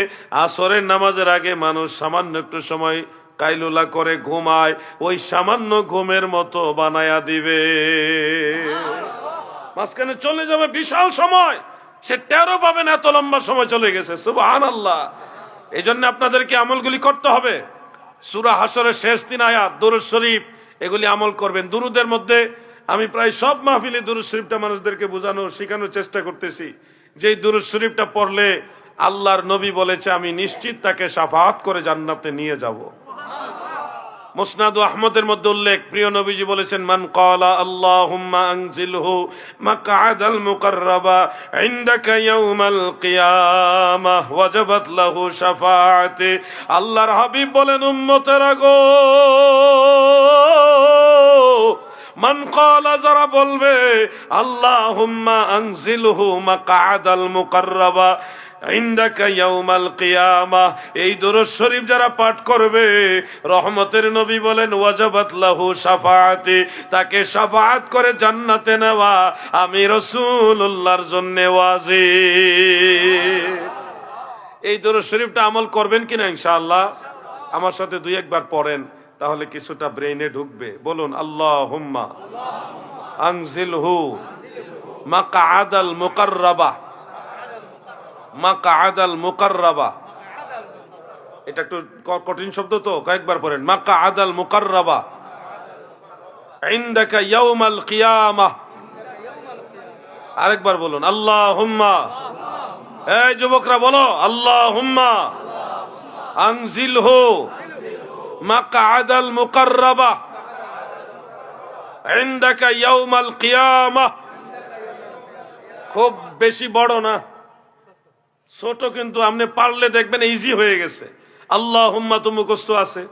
আসরের নামাজের আগে মানুষ সামান্য একটু সময় কাইলুলা করে ঘুমায়, ওই সামান্য ঘুমের মতো বানায়া দিবে। মাঝখানে চলে যাবে বিশাল সময়, সে টেরও পাবেন এত লম্বা সময় চলে গেছে। সুবহানাল্লাহ। এই জন্য আপনাদেরকে আমলগুলি করতে হবে। সূরা হাশরের শেষ 3 আয়াত, দুরূদ শরীফ, এগুলি আমল করবেন। দুরুদের মধ্যে আমি প্রায় সব মাহফিলে দুরূদ শরীফটা মানুষদেরকে বোঝানোর শেখানোর চেষ্টা করতেছি। যেই দুরূদ শরীফটা পড়লে আল্লাহর নবী বলেছে আমি নিশ্চিত তাকে শাফাআত করে জান্নাতে নিয়ে যাব। মুসনাদ আহমদের মধ্যে উল্লেখ, প্রিয় নবীজি বলেছেন, মান ক্বালা আল্লাহুম্মা আনজিলহু মাকআদাল মুকাররাবা ইনদাকা ইয়াউমাল কিয়ামাহ ওয়াজাবাত লাহু শাফাআতি। আল্লাহর হাবিব বলেন, উম্মতেরা গো, মান ক্বালা, যারা বলবে আল্লাহুম্মা আনজিলহু মাকআদাল মুকাররাবা ইনদাকা ইয়াউমাল কিয়ামাহ, এই দুরূদ শরীফ যারা পাঠ করবে, রহমতের নবী বলেন ওয়াজাবাত লাহু শাফাআতি, তাকে শাফাআত করে জান্নাতে নেওয়া আমি রাসূলুল্লাহর জন্য ওয়াজিব। এই দুরূদ শরীফটা আমল করবেন কিনা ইনশাআল্লাহ? আমার সাথে 2-1 বার পড়েন, তাহলে কিছুটা ব্রেইনে ঢুকবে। বলুন, আল্লাহুম্মা আনজিলহু মাকআদাল মুকাররাবা, মাকআদাল মুকাররাবা। এটা একটু কঠিন শব্দ তো, কয়েকবার পড়েন, মাকআদাল মুকাররাবা ইনদাকা ইয়াউমাল কিয়ামাহ। আরেকবার বলুন, আল্লাহুম্মা এই যুবকরা বলো, আল্লাহুম্মা আনজিলহু মাকআদাল মুকাররাবা ইনদাকা ইয়াউমাল কিয়ামাহ। খুব বেশি বড় না, ছোট, কিন্তু আপনি পারলে দেখবেন ইজি হয়ে গেছে। আল্লাহুম্মা তো মুখস্থ আছে,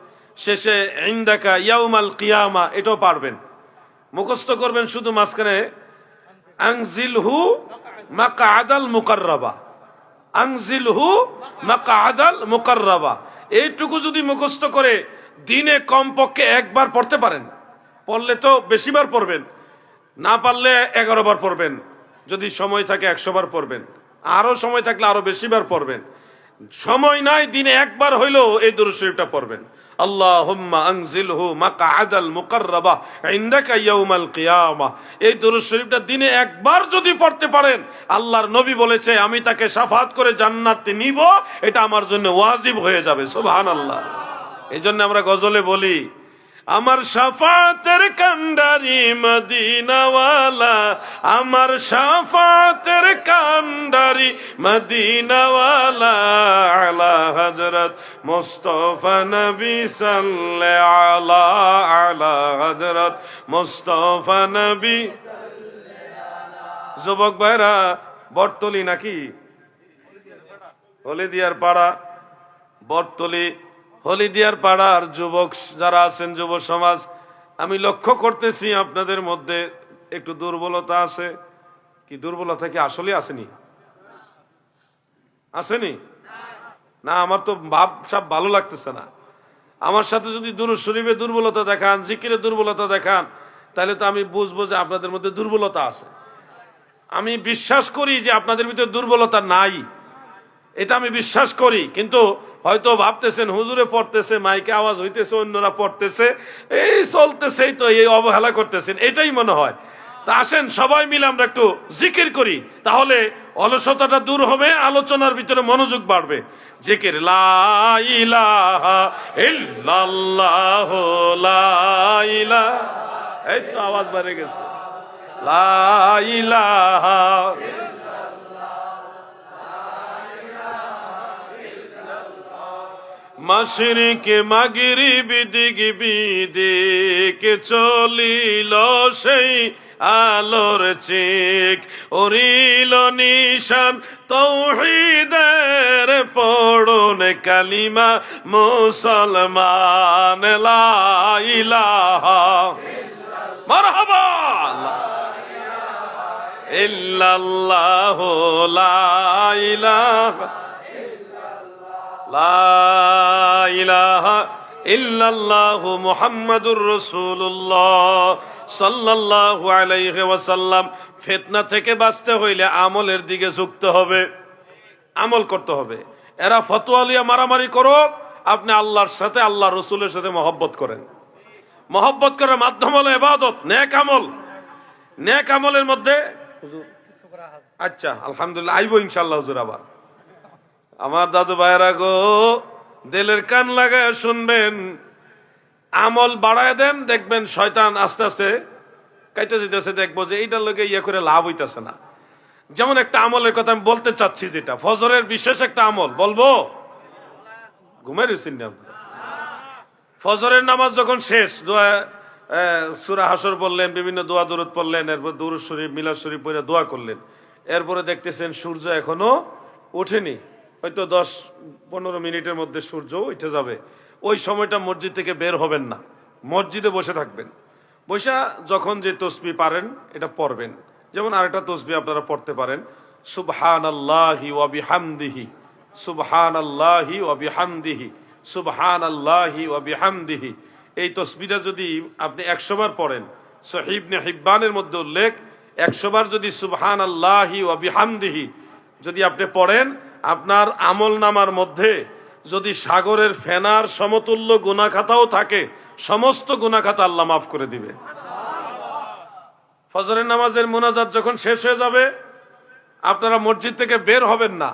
শেষে ইনদাকা ইয়াউমাল কিয়ামা এটাও পারবেন, মুখস্থ করবেন। শুধু মাঝখানে আনজিলহু মাকআদাল মুকাররাবা, আনজিলহু মাকআদাল মুকাররাবা, এইটুকু যদি মুখস্থ করে দিনে কমপক্ষে একবার পড়তে পারেন, পড়লে তো বেশিবার পড়বেন, না পারলে 11 বার পড়বেন, যদি সময় থাকে 100 বার পড়বেন, আরো সময় থাকলে আরো বেশিবার পড়বেন। সময় নাই, দিনে একবার হইলেও এই দুরূদ শরীফটা পড়বেন। আল্লাহুম্মা আনজিলহু মাকআদাল মুকাররাবা ইনদাকা ইয়াউমাল কিয়ামাহ। এই দুরূদ শরীফটা দিনে একবার যদি পড়তে পারেন, আল্লাহর নবী বলেছে আমি তাকে শাফাত করে জান্নাতে নিব, এটা আমার জন্য ওয়াজিব হয়ে যাবে। সুবহানাল্লাহ। এই জন্য আমরা গজলে বলি, আমার শাফাতের কান্ডারি মদিনাওয়ালা, আমার শাফাতের কান্ডারি মদিনাওয়ালা, আলা হযরত মুস্তাফা নবী সাল্লাল্লাহু আলা হযরত মুস্তাফা নবী। যুবক ভাইরা, বটতলি নাকি হলিদিয়ার পাড়া, বটতলি হলিদিয়ার পাড়ার যুবক যারা আছেন, যুব সমাজ, আমি লক্ষ্য করতেছি আপনাদের মধ্যে একটু দুর্বলতা আছে। কি দুর্বলতা কি আসলে আসেনি? আসেনি না? আমার তো ভাব সব ভালো লাগতেছে না। আমার সাথে যদি দুরূদ শরীফে দুর্বলতা দেখান, জিকিরে দুর্বলতা দেখান, তাহলে তো আমি বুঝবো যে আপনাদের মধ্যে দুর্বলতা আছে। আমি বিশ্বাস করি যে আপনাদের ভিতরে দুর্বলতা নাই, এটা আমি বিশ্বাস করি। কিন্তু হয়তো ভাবতেছেন হুজুরে পড়তেছে, মাইকে আওয়াজ হইতেছে, অন্যরা পড়তেছে, এই চলতেছেই তো, এই অবহেলা করতেছেন, এটাই মনে হয়। তা আসেন সবাই মিলে আমরা একটু জিকির করি, তাহলে অলসতাটা দূর হবে, আলোচনার ভিতরে মনোযোগ বাড়বে। জিকির, লা ইলাহা ইল্লাল্লাহ, লা ইলাহা, এই তো আওয়াজ বেড়ে গেছে, লা ইলাহা, মাশরিকে মাগরিব দিক বিদিক চলিল সেই আলোর চিক, উড়িল নিশান তৌহিদের পড়ুন কালিমা মুসলমান, লা ইলাহা মারহাবা ইল্লাল্লাহু, লা ইলাহা, লা ইলাহা ইল্লাল্লাহু মুহাম্মাদুর রাসূলুল্লাহ সাল্লাল্লাহু আলাইহি ওয়াসাল্লাম। ফিতনা থেকে বাঁচতে হইলে আমলের দিকে ঝুঁকতে হবে, আমল করতে হবে। এরা ফতোয়া লিয়া মারামারি করো, আপনি আল্লাহর সাথে, আল্লাহ রসুলের সাথে মহব্বত করেন। মহব্বত করার মাধ্যম হলো ইবাদত, নেক আমল। নেক আমলের মধ্যে, আচ্ছা আলহামদুলিল্লাহ, আইবো ইনশাআল্লাহ হুজুর। আবার আমার দাদু ভাইরা গো, দিলের কান লাগায় শুনবেন, আমল বাড়ায় দেন, দেখবেন শয়তান আস্তে আস্তে কাইতে যেতেছে, দেখবো যে এইটার লোকে ইয়ে করে লাভ হইতেছে না। যেমন একটা আমলের কথা আমি বলতে চাচ্ছি, যেটা ফজরের বিশেষ একটা আমল, বলবো? ঘুমাই রয়েছেন না? ফজরের নামাজ যখন শেষ, দোয়া সূরা হাসর বললেন, বিভিন্ন দোয়া দুরূদ পড়লেন, এরপর দুরূদ শরীফ, মিলাদ শরীফ পড়ে দোয়া করলেন, এরপরে দেখতেছেন সূর্য এখনো ওঠেনি, হয়তো 10-15 মিনিটের মধ্যে সূর্য উঠে যাবে। ওই সময়টা মসজিদ থেকে বের হবেন না, মসজিদে বসে থাকবেন। বসে যখন যে তসবিহ পারেন এটা পড়বেন। যেমন আরেকটা তসবিহ আপনারা পড়তে পারেন, সুবহানাল্লাহি ওয়া বিহামদিহি, সুবহানাল্লাহি ওয়া বিহামদিহি, সুবহানাল্লাহি ওয়া বিহামদিহি। এই তসবিহটা যদি আপনি 100 বার পড়েন, সহিহ ইবনে হিব্বানের মধ্যে উল্লেখ, 100 বার যদি সুবহানাল্লাহি ওয়া বিহামদিহি যদি আপনি পড়েন, আপনার আমল নামার মধ্যে যদি সাগরের ফেনার সমতুল্য গুনাহ খাতাও থাকে, সমস্ত গুনাহ খাতা আল্লাহ মাফ করে দিবে। ফজরের নামাজের মুনাজাত যখন শেষ হয়ে যাবে, আপনারা মসজিদ থেকে বের হবেন না,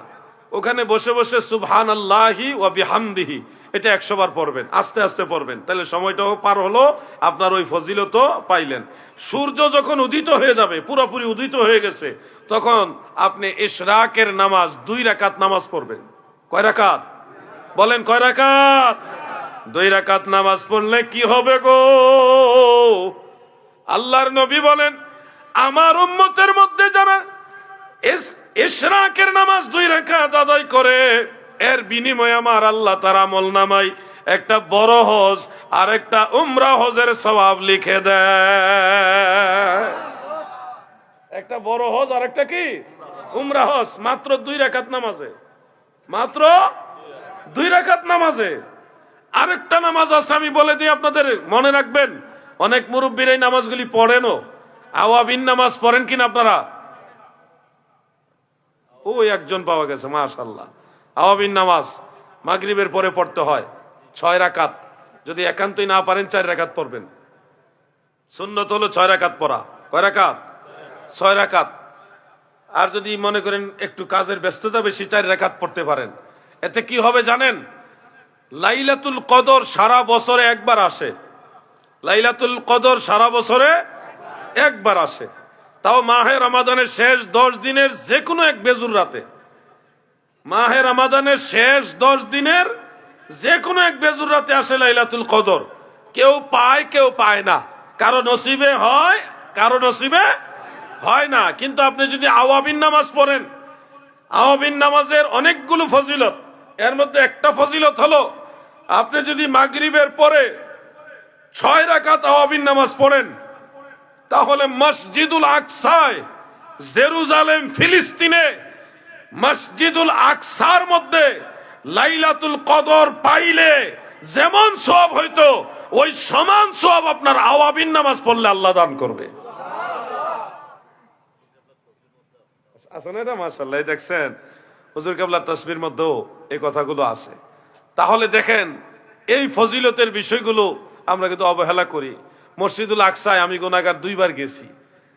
ওখানে বসে বসে সুবহানাল্লাহি ওয়া বিহামদিহি এটা 100 বার পড়বেন, আস্তে আস্তে পড়বেন, তাহলে সময়টাও পার হলো, আপনার ওই ফজিলতও পাইলেন। সূর্য যখন উদিত হয়ে যাবে, পুরোপুরি উদিত হয়ে গেছে, তখন আপনি ইশরাকের নামাজ 2 রাকাত নামাজ পড়বেন। কয় রাকাত বলেন? কয় রাকাত? 2 রাকাত নামাজ পড়লে কি হবে গো? আল্লাহর নবী বলেন, আমার উম্মতের মধ্যে যারা ইশরাকের নামাজ 2 রাকাত আদায় করে, এর বিনিময়ে আমার আল্লাহ তার আমল নামায় একটা বড় হজ আর একটা উমরা হজের সওয়াব লিখে দেয়। একটা বড় হজ আর একটা কি উমরা হজ, মাত্র 2 রাকাত নামাজে, মাত্র 2 রাকাত নামাজে। আরেকটা নামাজ আছে, আমি বলে দিই আপনাদের, মনে রাখবেন। অনেক মুরব্বীর এই নামাজগুলি পড়েনও। আওয়াবিন নামাজ পড়েন কিনা আপনারা? ওই একজন পাওয়া গেছে, মাশাআল্লাহ। আওয়াবিন নামাজ মাগরিবের পরে পড়তে হয় 6 রাকাত। যদি একান্তই না পারেন 4 রাকাত পড়বেন। সুন্নত হলো 6 রাকাত পড়া। কয় রাকাত? 6 রাকাত। আর যদি মনে করেন একটু কাজের ব্যস্ততা বেশি, 4 রাকাত পড়তে পারেন। এতে কি হবে জানেন? লাইলাতুল কদর সারা বছরে একবার আসে। লাইলাতুল কদর সারা বছরে একবার আসে, তাও মাহে রমাদানের শেষ 10 দিনের যে কোনো এক বেজুর রাতে। মাহে রমাদানের শেষ 10 দিনের যে কোনো এক বেজুর রাতে আসে লাইলাতুল কদর। কেউ পায়, কেউ পায় না। কারো নসিবে হয়, কারো নসিবে হয় না। কিন্তু আপনি যদি আওয়াবিন নামাজ পড়েন, আওয়াবিন নামাজের অনেকগুলো ফজিলত, এর মধ্যে একটা ফজিলত হলো, আপনি যদি মাগরিবের পরে 6 রাকাত আওয়াবিন নামাজ পড়েন, তাহলে মসজিদুল আকসায়, জেরুজালেম ফিলিস্তিনে মসজিদুল আকসার মধ্যে লাইলাতুল কদর পাইলে যেমন সওয়াব হইতো, ওই সমান সওয়াব আপনার আওয়াবিন নামাজ পড়লে আল্লাহ দান করবে। আসলে এটা মাশাআল্লাহ, দেখছেন হুজুর কেবলার তাসবির মধ্যেও এই কথাগুলো আছে। তাহলে দেখেন, এই ফজিলতের বিষয়গুলো আমরা কিন্তু অবহেলা করি। মসজিদুল আকসায় আমি গুনাহগার 2 বার গেছি।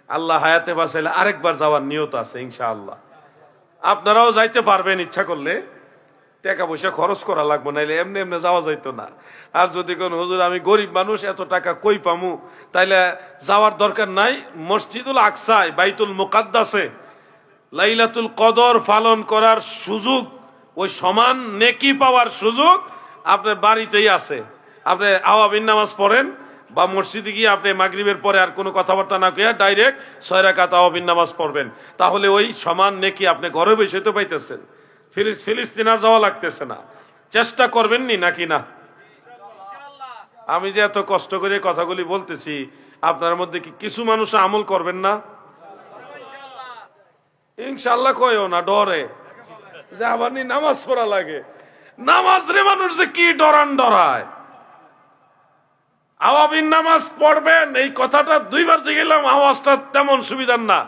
আল্লাহ হায়াতে বাঁচাইলে আরেকবার যাওয়ার নিয়ত আছে ইনশাআল্লাহ। আপনারাও যাইতে পারবেন ইচ্ছা করলে, টাকা পয়সা খরচ করা লাগবে, নাইলে এমনি এমনি যাওয়া যাইতো না। আর যদি কোন হুজুর আমি গরিব মানুষ, এত টাকা কই পামু, তাইলে যাওয়ার দরকার নাই। মসজিদুল আকসায়, বাইতুল মুকাদ্দাসে লাইলাতুল কদর পালন করার সুযোগ, ওই সমান নেকি পাওয়ার সুযোগ আপনার বাড়িতেই আছে। আপনি আওয়াবিন নামাজ পড়েন, বা মসজিদে গিয়ে আপনি মাগরিবের পরে আর কোনো কথাবার্তা না কইয়া ডাইরেক্ট 6 রাকাত আওয়াবিন নামাজ পড়বেন, তাহলে ওই সমান নেকি আপনি ঘরে বসে তো পাইতেছেন। ফিলিস্তিন আর যাওয়া লাগতেছে না। চেষ্টা করবেন নি নাকি না? আমি যে এত কষ্ট করে কথাগুলি বলতেছি, আপনার মধ্যে কি কিছু মানুষ আমল করবেন না? ইনশাআল্লাহ কয়ও না, ডরে যে আবার নামাজ পড়া লাগে। নামাজ রে মানুষ যে কি ডরান ডরায়। আওয়াবিন নামাজ পড়বেন, এই কথাটা 2 বার জিজ্ঞেলাম, আওয়াজটা তেমন সুবিধার না।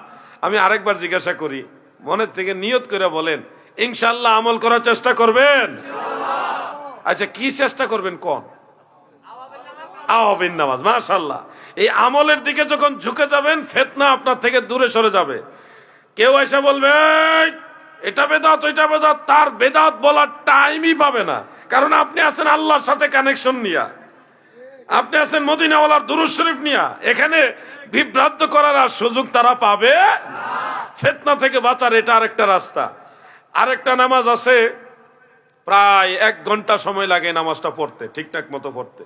আমি আরেকবার জিজ্ঞাসা করি, মনের থেকে নিয়ত করে বলেন, ইনশাআল্লাহ আমল করার চেষ্টা করবেন? আচ্ছা, কি চেষ্টা করবেন কোন? আওয়াবিন নামাজ। মাশাআল্লাহ, এই আমলের দিকে যখন ঝুঁকে যাবেন, ফিতনা আপনার থেকে দূরে সরে যাবে। কেউ এসে বলবে এটা বেদাত, ওইটা বেদাত, তার বেদাত বলার টাইমই পাবে না। কারণ আপনি আছেন আল্লাহর সাথে কানেকশন নিয়া, আপনি আছেন মদিনাওয়ালার দুরূদ শরীফ নিয়া। এখানে বিভ্রান্ত করার আর সুযোগ তারা পাবে না। ফিতনা থেকে বাঁচার এটা আরেকটা রাস্তা। আরেকটা নামাজ আছে, প্রায় 1 ঘন্টা সময় লাগে নামাজটা পড়তে, ঠিকঠাক মতো পড়তে।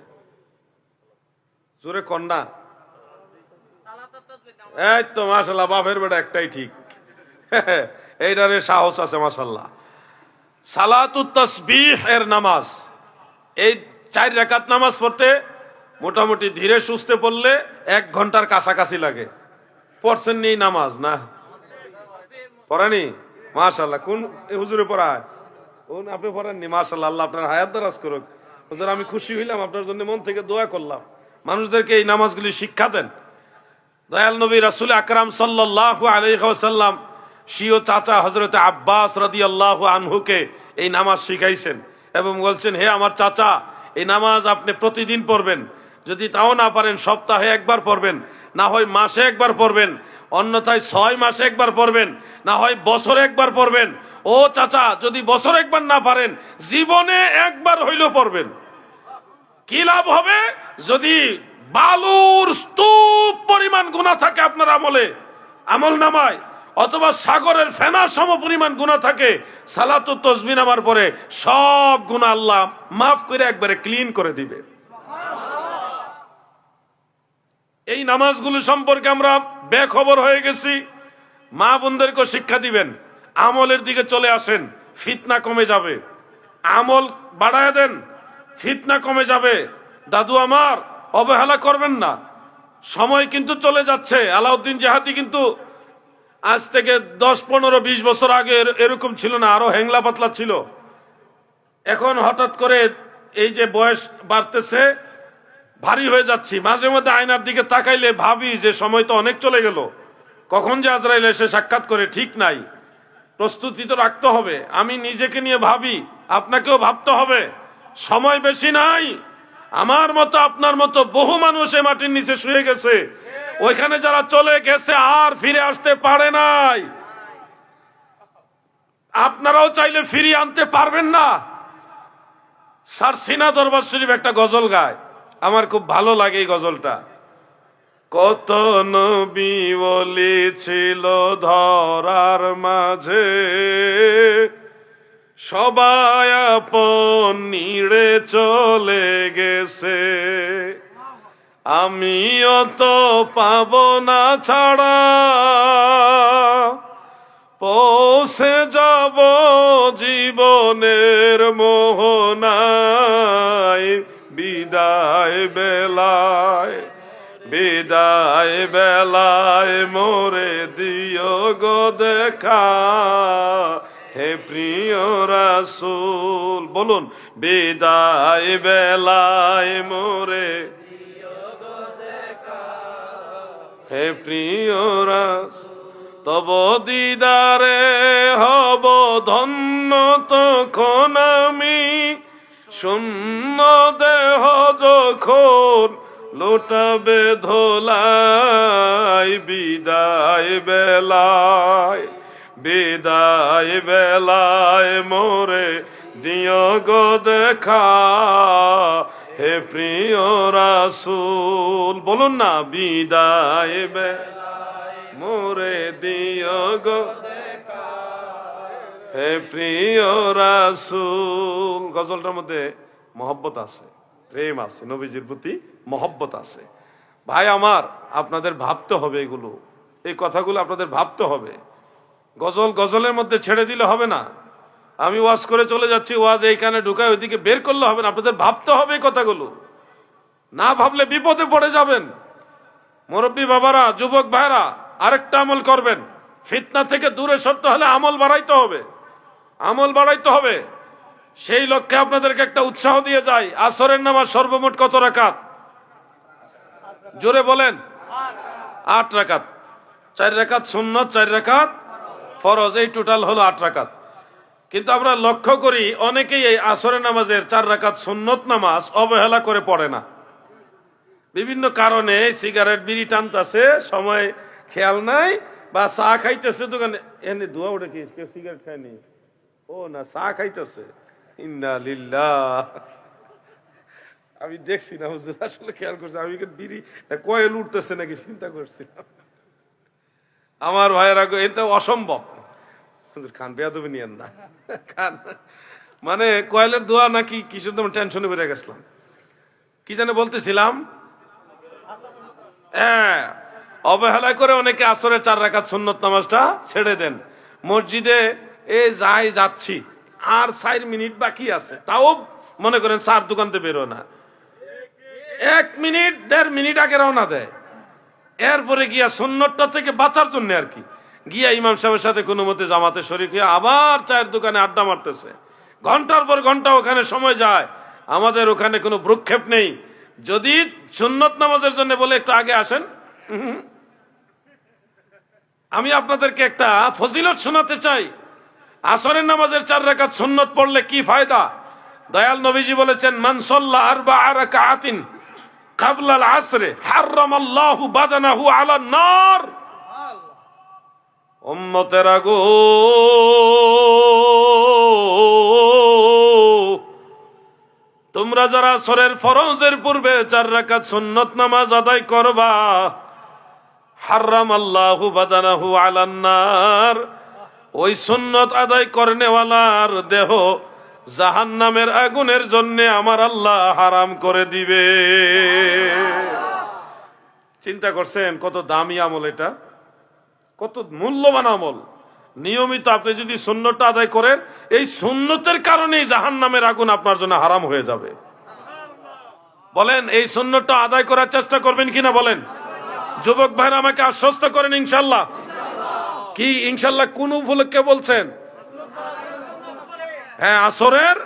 জোরে কন্যা, এই তো মাশাআল্লাহ, বাপের বেটা একটাই ঠিক। এইটারে সাহস আছে মাশাআল্লাহ। সালাতুত তাসবিহ এর নামাজ, এই 4 রাকাত নামাজ পড়তে মোটামুটি ধীরে সুস্থে পড়লে 1 ঘন্টার কাছাকাছি লাগে। পড়ছেন নি নামাজ? না পড়েনি? মাশাআল্লাহ। কোন হুজুরে পড়ায়? আপনি পড়েননি? মাশাআল্লাহ, আল্লাহ আপনার হায়াত দারাজ করুক। হুজুর আমি খুশি হইলাম, আপনার জন্য মন থেকে দোয়া করলাম। মানুষদেরকে এই নামাজগুলি শিক্ষা দেন। দয়াল নবী রাসূল আকরাম সাল্লাল্লাহু আলাইহি ওয়াসাল্লাম স্বীয় চাচা হযরত আব্বাস রাদিয়াল্লাহু আনহুকে এই নামাজ শিখাইছেন এবং বলছেন, হে আমার চাচা, এই নামাজ আপনি প্রতিদিন পড়বেন। যদি তাও না পারেন সপ্তাহে 1 বার পড়বেন, না হয় মাসে 1 বার পড়বেন, অন্যথায় 6 মাসে 1 বার পড়বেন, না হয় বছরে 1 বার পড়বেন, ও চাচা, যদি বছর একবার না পারেন, জীবনে একবার হইলেও পড়বেন। কি লাভ হবে? যদি বালুর স্তূপ পরিমাণ গুনাহ থাকে আপনার আমল নামায়, অথবা সাগরের ফেনার সম পরিমাণ গুনাহ থাকে, সালাতু তাসবিহ নামার পরে সব গুনাহ আল্লাহ মাফ করে একবারে ক্লিন করে দিবে। এই নামাজগুলো সম্পর্কে আমরা বেখবর হয়ে গেছি। মা বোনদেরকে শিক্ষা দিবেন, আমলের দিকে চলে আসেন, ফিতনা কমে যাবে। আমল বাড়ায় দেন, ফিতনা কমে যাবে। দাদু আমার, অবহেলা করবেন না, সময় কিন্তু চলে যাচ্ছে। আলাউদ্দিন জাহাদি কিন্তু আজ থেকে 10, 15, 20 বছর আগে এরকম ছিল না, আরো হেংলা পাতলা ছিল। এখন হঠাৎ করে এই যে বয়স বাড়তেছে, ভারী হয়ে যাচ্ছি। মাঝে মধ্যে আয়নার দিকে তাকাইলে ভাবি যে সময় তো অনেক চলে গেল, কখন যে আজরাইল এসে সাক্ষাৎ করে ঠিক নাই। প্রস্তুতি তো রাখতে হবে। আমি নিজেকে নিয়ে ভাবি, আপনাকেও ভাবতে হবে, সময় বেশি নাই। আমার মতো আপনার মতো বহু মানুষ এই মাটির নিচে শুয়ে গেছে, ওইখানে যারা চলে গেছে আর ফিরে আসতে পারে নাই। আপনারাও চাইলে ফিরিয়ে আনতে পারবেন না। স্যার সিনা দরবার শরীফ একটা গজল গায়, আমার খুব ভালো লাগে এই গজলটা। কত নবী ওলি ছিল ধরার মাঝে, সবাই আপন নিড়ে চলে গেছে। আমিও তো পাব না ছাড়া, পৌঁছে যাব জীবনের মোহনায়। বিদায় বেলায়, বিদায় বেলায় মোরে দিও গো দেখা, হে প্রিয় রাসূল। বলুন, বিদায় বেলায় মোরে দিও গো দেখা, হে প্রিয় রাসূল। তব দিদারে হব ধন্য তখন আমি, শূন্য দেহ যখন লোটাবে ধোলাই। বিদায় বেলায়, বিদায় বেলায় মোরে দিও গো দেখা, হে প্রিয় রাসূল। বলুন না, বিদায় বেলায় মোরে দিও গো দেখা, হে প্রিয় রাসূল। গজলটার মধ্যে মহব্বত আছে, প্রেম আছে, নবীজির প্রতি মহব্বত আছে। ভাই আমার, আপনাদের ভাবতে হবে এগুলো, এই কথাগুলো আপনাদের ভাবতে হবে। গজল গজলের মধ্যে ছেড়ে দিলে হবে না। আমি ওয়াজ করে চলে যাচ্ছি, ওয়াজ এইখানে ঢুকায় ওইদিকে বের করলে হবে না। আপনাদের ভাবতে হবে এই কথাগুলো, না ভাবলে বিপদে পড়ে যাবেন। মুরব্বী বাবারা, যুবক ভাইরা, আরেকটা আমল করবেন। ফিতনা থেকে দূরে সরতে হলে আমল বাড়াইতে হবে, আমল বাড়াইতে হবে। সেই লক্ষ্যে আপনাদেরকে একটা উৎসাহ দিয়ে যাই। আসরের নামাজ সর্বমোট কত রাকাত? জোরে বলেন। 8 রাকাত। 4 রাকাত সুন্নত, 4 রাকাত ফরজ, এই টোটাল হলো 8 রাকাত। কিন্তু আমরা লক্ষ্য করি অনেকেই এই আসরের নামাজের 4 রাকাত সুন্নত নামাজ অবহেলা করে পড়ে না। বিভিন্ন কারণে সিগারেট বিড়ি টানতেছে, সময় খেয়াল নাই, বা চা খাইতেছে দোকানে, এনে ধোয়া উঠে কি কেউ সিগারেট খায়নি, ও না চা খাইতেছে। ইন্না লিল্লাহ। আমি দেখছি না হুজুর, আসলে খেয়াল করছি, আমি বিড়ি কয়েল উঠতেছে নাকি চিন্তা করছিলাম। আমার ভাইয়েরা, এটা অসম্ভব। হুজুর খান, বেয়াদবি নিয়েন না, খান। মানে কয়েলের দোয়া নাকি কিছু, তো টেনশনে বেড়ে গেছিলাম। কি জানে বলতেছিলাম, হ্যাঁ, অবহেলায় করে অনেকে আসরে 4 রাকাত সুন্নত নামাজটা ছেড়ে দেন। মসজিদে যাচ্ছি, আর 4 মিনিট বাকি আছে, তাও মনে করেন 4 দোকানতে বেরো না, 1 মিনিট 1.5 মিনিট আগে রওনা দেয়। এরপরে গিয়া সুন্নতটা থেকে বাঁচার জন্য আর কি গিয়া ইমাম সাহেবের সাথে কোনো মতে জামাতে শরীক হয়ে আবার চায়ের দোকানে আড্ডা মারতেছে। ঘন্টার পর ঘন্টা ওখানে সময় যায়। আমাদের ওখানে কোনো ভ্রুক্ষেপ নেই। যদি সুন্নত নামাজের জন্য বলে একটু আগে আসেন, আমি আপনাদেরকে একটা ফজিলত শোনাতে চাই। আসরের নামাজের 4 রাকাত সুন্নত পড়লে কি ফায়দা? দয়াল নবীজি বলেছেন, মান সাল্লা 4 রাকাতিন ক্বাবলা আল আসরে হারামাল্লাহু বাদানাহু আলান নার। উম্মতেরা গো, তোমরা যারা আসরের ফরজের পূর্বে 4 রাকাত সুন্নত নামাজ আদায় করবা, হারামাল্লাহু বাদানাহু আলান নার, ওই সুন্নত আদায় করনেওয়ালার দেহ জাহান্নামের আগুনের জন্য আমার আল্লাহ হারাম করে দিবে। চিন্তা করছেন কত দামি আমল এটা, কত মূল্যবান আমল। নিয়মিত আপনি যদি সুন্নতটা আদায় করেন, এই সুন্নতের কারণেই জাহান্নামের আগুন আপনার জন্য হারাম হয়ে যাবে। বলেন এই সুন্নতটা আদায় করার চেষ্টা করবেন কিনা বলেন। যুবক ভাইরা আমাকে আশ্বস্ত করেন ইনশাল্লাহ। কি ইনশাল্লাহ কোন উপলক্ষে বলছেন? হ্যাঁ, আসরের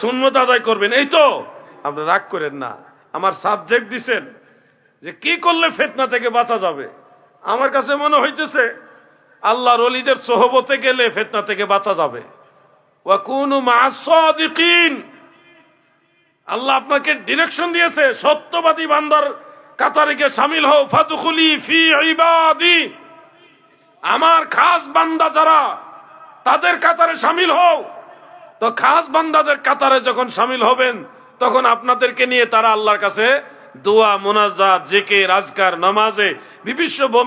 সুন্নত আদায় করবেন। এই তো, আপনি রাগ করেন না। আমার সাবজেক্ট দিছেন যে কি করলে ফিতনা থেকে বাঁচা যাবে। আমার কাছে মনে হইতেছে আল্লাহর ওলিদের সোহবতে গেলে ফিতনা থেকে বাঁচা যাবে। ওয়া কুনু মা'আস সাদিকিন, আল্লাহ আপনাকে ডিরেকশন দিয়েছে, সত্যবাদী বান্দার কাতারে গিয়ে শামিল হও। ফাদখুলি ফি ইবাদি, আমার খাস বান্দা যারা তাদের কাতারে শামিল হও। তো খাস বান্দাদের কাতারে যখন শামিল হবেন, তখন আপনাদেরকে নিয়ে তারা আল্লাহর কাছে দোয়া, মুনাজাত, জিকির, আজকার, নামাজে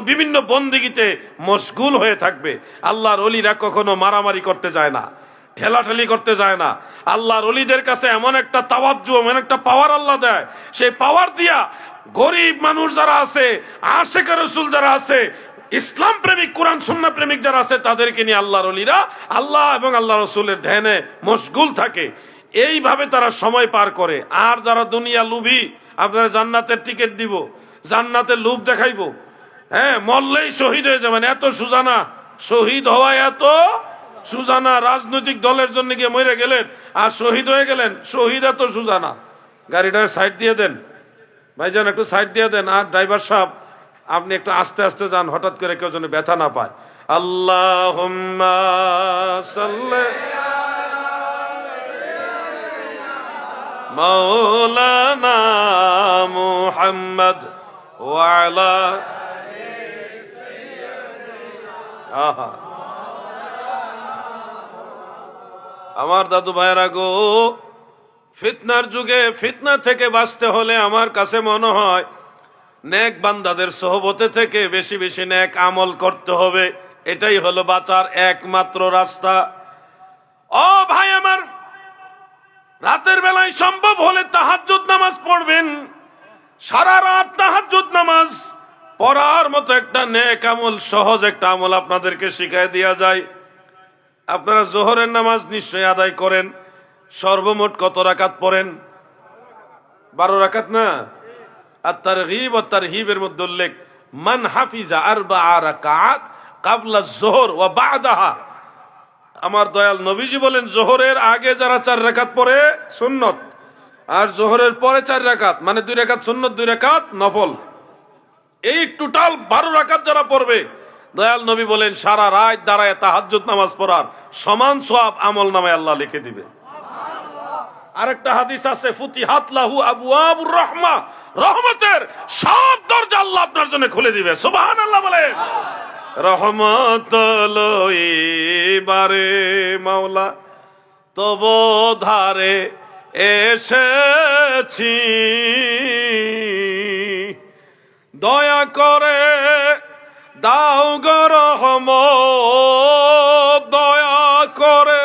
বিভিন্ন বন্দেগীতে মশগুল হয়ে থাকবে। আল্লাহর ওলিরা কখনো মারামারি করতে যায় না, ঠেলাঠেলি করতে যায় না। আল্লাহর ওলিদের কাছে এমন একটা তাওয়াজ্জু, এমন একটা পাওয়ার আল্লাহ দেয়, সেই পাওয়ার দিয়া গরিব মানুষ যারা আছে, আশিক রাসূল যারা আছে, ইসলাম প্রেমিক, কোরআন সুন্নাহ প্রেমিক যারা আছে, তাদেরকে নিয়ে আল্লাহর ওলিরা আল্লাহ এবং আল্লাহ রাসূলের ধ্যানে মশগুল থাকে। এইভাবে তারা সময় পার করে। আর যারা দুনিয়া লোভী, আপনারা জান্নাতের টিকিট দিব, জান্নাতের লোভ দেখাইবো, হ্যাঁ, মরলেই শহীদ হয়ে যাবেন, এত সুজানা, শহীদ হওয়া এত সুজানা। রাজনৈতিক দলের জন্য গিয়ে মরে গেলেন আর শহীদ হয়ে গেলেন, শহীদ এত সুজানা। গাড়িটার সাইড দিয়ে দেন ভাইজান, একটু সাইড দিয়ে দেন। আর ড্রাইভার সাহেব আপনি একটু আস্তে আস্তে যান, হঠাৎ করে কেউ যেন ব্যথা না পায়। আল্লাহুম্মা সাল্লি মাওলানা মুহাম্মদ ওয়া আলা আহা। আমার দাদু ভাইরা গো, ফিতনার যুগে ফিতনা থেকে বাঁচতে হলে আমার কাছে মনে হয় নেক বান্দাদের সোহবতে থেকে বেশি বেশি নেক আমল করতে হবে। এটাই হলো বাঁচার একমাত্র রাস্তা। ও ভাই আমার, রাতের বেলায় সম্ভব হলে তাহাজ্জুদ নামাজ পড়বেন। সারা রাত তাহাজ্জুদ নামাজ পড়ার মতো একটা নেক আমল, সহজ একটা আমল আপনাদেরকে শিখাই দেয়া যায়। আপনারা জোহরের নামাজ নিশ্চয়ই আদায় করেন। সর্বমোট কত রাকাত পড়েন? 12 রাকাত না? আর তারগীব ও তারহিবের মধ্যে উল্লেখ, মান হাফিজা 4 রাকাত ক্বাবলা যোহর ওয়া বা'দাহা। আমার দয়াল নবীজি বলেন, জোহরের আগে যারা 4 রাকাত পড়ে সুন্নত, আর জোহরের পরে 4 রাকাত, মানে 2 রাকাত সুন্নত, 2 রাকাত নফল, এই টোটাল 12 রাকাত যারা পড়বে, দয়াল নবী বলেন সারা রাত দাঁড়ায় তাহাজ্জুদ নামাজ পড়ার সমান সওয়াব আমল নামায় আল্লাহ লিখে দিবে। আরেকটা হাদিস আছে, ফুতিহাত লাহু আবওয়াবুর রাহমা, রহমতের সব দরজা আল্লাহ আপনার জন্য খুলে দিবে। সুবহানাল্লাহ বলেন। রহমত লইবারে মাওলা তব ধারে এসেছি, দয়া করে দাও গো রহমত, দয়া করে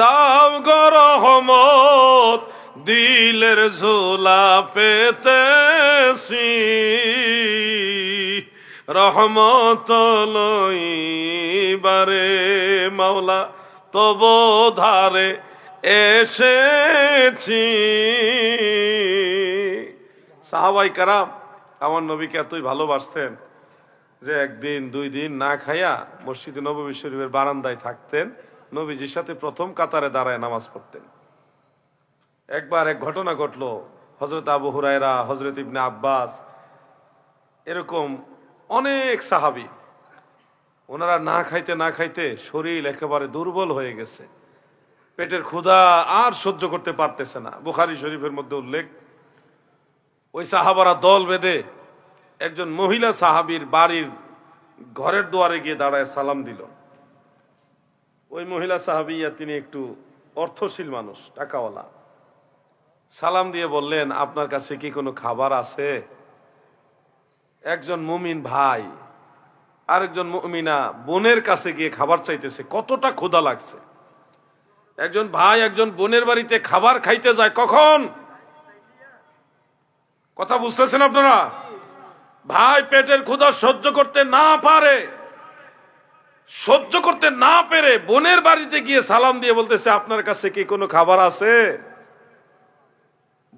দাও গো রহমত, দিলের ঝোলা পেতেছি, রহমত লইবারে মাওলা তব ধারে এসেছি। সাহাবাই কারাম আমার নবীকে এতই ভালোবাসতেন যে একদিন 2 দিন না খাইয়া মসজিদে নববী শরীফের বারান্দায় থাকতেন, নবীজির সাথে প্রথম কাতারে দাঁড়ায় নামাজ পড়তেন। একবার এক ঘটনা ঘটলো, হযরত আবু হুরায়রা, হযরত ইবনে আব্বাস, এরকম অনেক সাহাবী, ওনারা না খাইতে না খাইতে শরীর একেবারে দুর্বল হয়ে গেছে, পেটের ক্ষুধা আর সহ্য করতে পারতেছে না। বুখারী শরীফের মধ্যে উল্লেখ, ওই সাহাবারা দল বেঁধে একজন মহিলা সাহাবীর বাড়ির ঘরের দুয়ারে গিয়ে দাঁড়ায় সালাম দিল। ওই মহিলা সাহাবিয়া তিনি একটু অর্থশীল মানুষ, টাকাওয়ালা। সালাম দিয়ে বললেন, আপনার কাছে কি কোনো খাবার আছে? একজন মুমিন ভাই আরেকজন মুমিনা বোনের কাছে গিয়ে খাবার চাইতেছে, কতটা ক্ষুধা লাগছে। একজন ভাই একজন বোনের বাড়িতে খাবার খাইতে যায় কখন? কথা বুঝতেছেন আপনারা? ভাই পেটের ক্ষুধা সহ্য করতে না পারে, সহ্য করতে না পেরে বোনের বাড়িতে গিয়ে সালাম দিয়ে বলতেছে, আপনার কাছে কি কোনো খাবার আছে?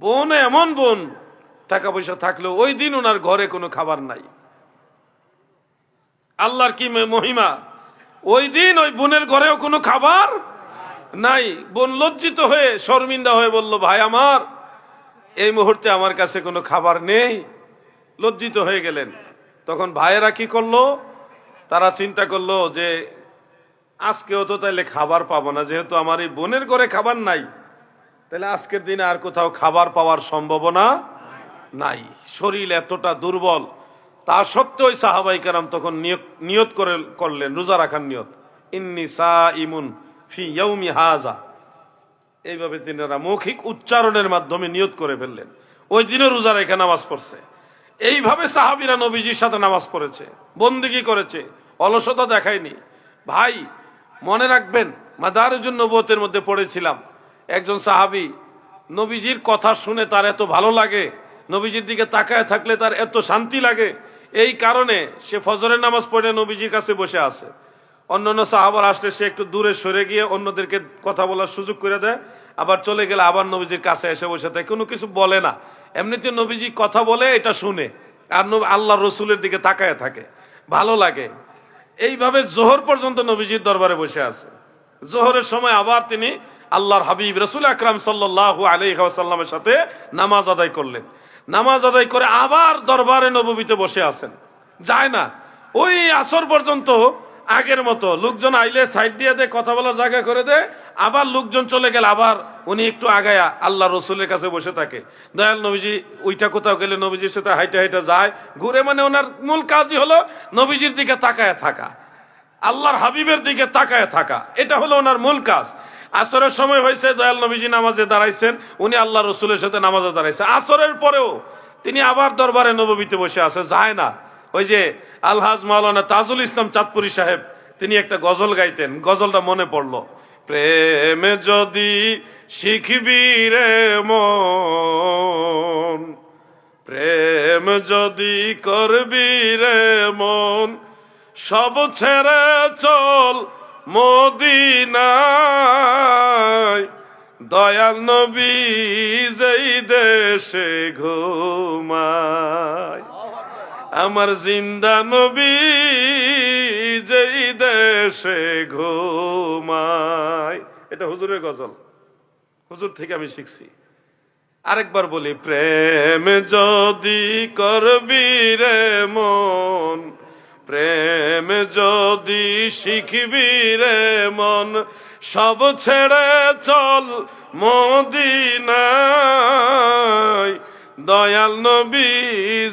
বোন এমন বোন, টাকা পয়সা থাকলেও ওই দিন ওনার ঘরে কোনো খাবার নাই। আল্লাহর কি মহিমা, ওই দিন ওই বোনের ঘরেও কোনো খাবার নাই। বোন লজ্জিত হয়ে শর্মিন্দা হয়ে বলল, ভাই আমার এই মুহূর্তে আমার কাছে কোনো খাবার নেই। লজ্জিত হয়ে গেলেন। তখন ভাইয়েরা কি করলো? তারা চিন্তা করলো যে আজকেও তো তাইলে খাবার পাবো না, যেহেতু আমার এই বোনের ঘরে খাবার নাই, তাহলে আজকের দিনে আর কোথাও খাবার পাওয়ার সম্ভাবনা নাই। শরীর এতটা দুর্বল, তা সত্ত্বেও সাহাবাই কেরাম তখন নিয়ত করলেন, রোজা রাখার নিয়ত, ইন্নী সাইমুন ফি ইয়াউমি হাযা। এইভাবে তিনারা মৌখিক উচ্চারণের মাধ্যমে নিয়ত করে ফেললেন। ওই দিনে রোজা রেখে নামাজ পড়ছে। এইভাবে সাহাবীরা নবীজির সাথে নামাজ পড়েছে, বন্দেগী করেছে, অলসতা দেখায়নি। ভাই মনে রাখবেন, মাদারিজুন নবুয়তের মধ্যে পড়েছিলাম, একজন সাহাবী নবীজির কথা শুনে তার এত ভালো লাগে, নবীজির দিকে তাকায় থাকলে তার এত শান্তি লাগে, এই কারণে সে ফজরের নামাজ পড়ে নবীজির কাছে বসে আছে। অন্যান্য সাহাবার আসলে সে একটু দূরে সরে গিয়ে অন্যদেরকে কথা বলার সুযোগ করে দেয়, আবার চলে গেলে আবার নবীজির কাছে এসে বসে থাকে, কোনো কিছু বলে না। এমনিতে নবীজি কথা বলে এটা শুনে আর আল্লাহ রসুলের দিকে তাকায় থাকে, ভালো লাগে। এইভাবে জোহর পর্যন্ত নবীজির দরবারে বসে আছে। জোহরের সময় আবার তিনি আল্লাহর হাবিব রাসূল আকরাম সাল্লাল্লাহু আলাইহি ওয়াসাল্লামের সাথে নামাজ আদায় করলেন। নামাজ আদায় করে আবার দরবারে নববীতে বসে আছেন, যায় না। ওই আসর পর্যন্ত আগের মতো লোকজন আইলে সাইড দিয়ে দেয়, কথা বলার জায়গা করে দেয়, আবার লোকজন চলে গেলে আবার উনি একটু আগায়া আল্লাহ রসুলের কাছে বসে থাকে। দয়াল নবীজি ওইটা কোথাও গেলে নবীজির সাথে হাইটা হাইটা যায়, ঘুরে, মানে ওনার মূল কাজই হলো নবীজির দিকে তাকায় থাকা, আল্লাহর হাবিবের দিকে তাকায় থাকা, এটা হলো ওনার মূল কাজ। আসরের সময় হয়েছে, দয়াল নবীজি নামাজে দাঁড়াইছেন, উনি আল্লাহ রসুলের সাথে নামাজে দাঁড়াইছে। আসরের পরেও তিনি আবার দরবারে নববীতে বসে আছে, যায় না। ওই যে আলহাজ মাওলানা তাজুল ইসলাম চাঁদপুরি সাহেব, তিনি একটা গজল গাইতেন, গজলটা মনে পড়লো, প্রেম যদি শিখবি রে মন, প্রেম যদি করবি রে মন, সব ছেড়ে চল মদিনায়, দয়াল নবী যেই দেশে ঘুমায়, আমার জিন্দা নবী যেই দেশে ঘুমায়। এটা হুজুরের গজল, হুজুর থেকে আমি শিখছি। আরেকবার বলি, প্রেম যদি করবি রে মন, প্রেম যদি শিখবি রে মন, সব ছেড়ে চল মদিনায়, দয়াল নবী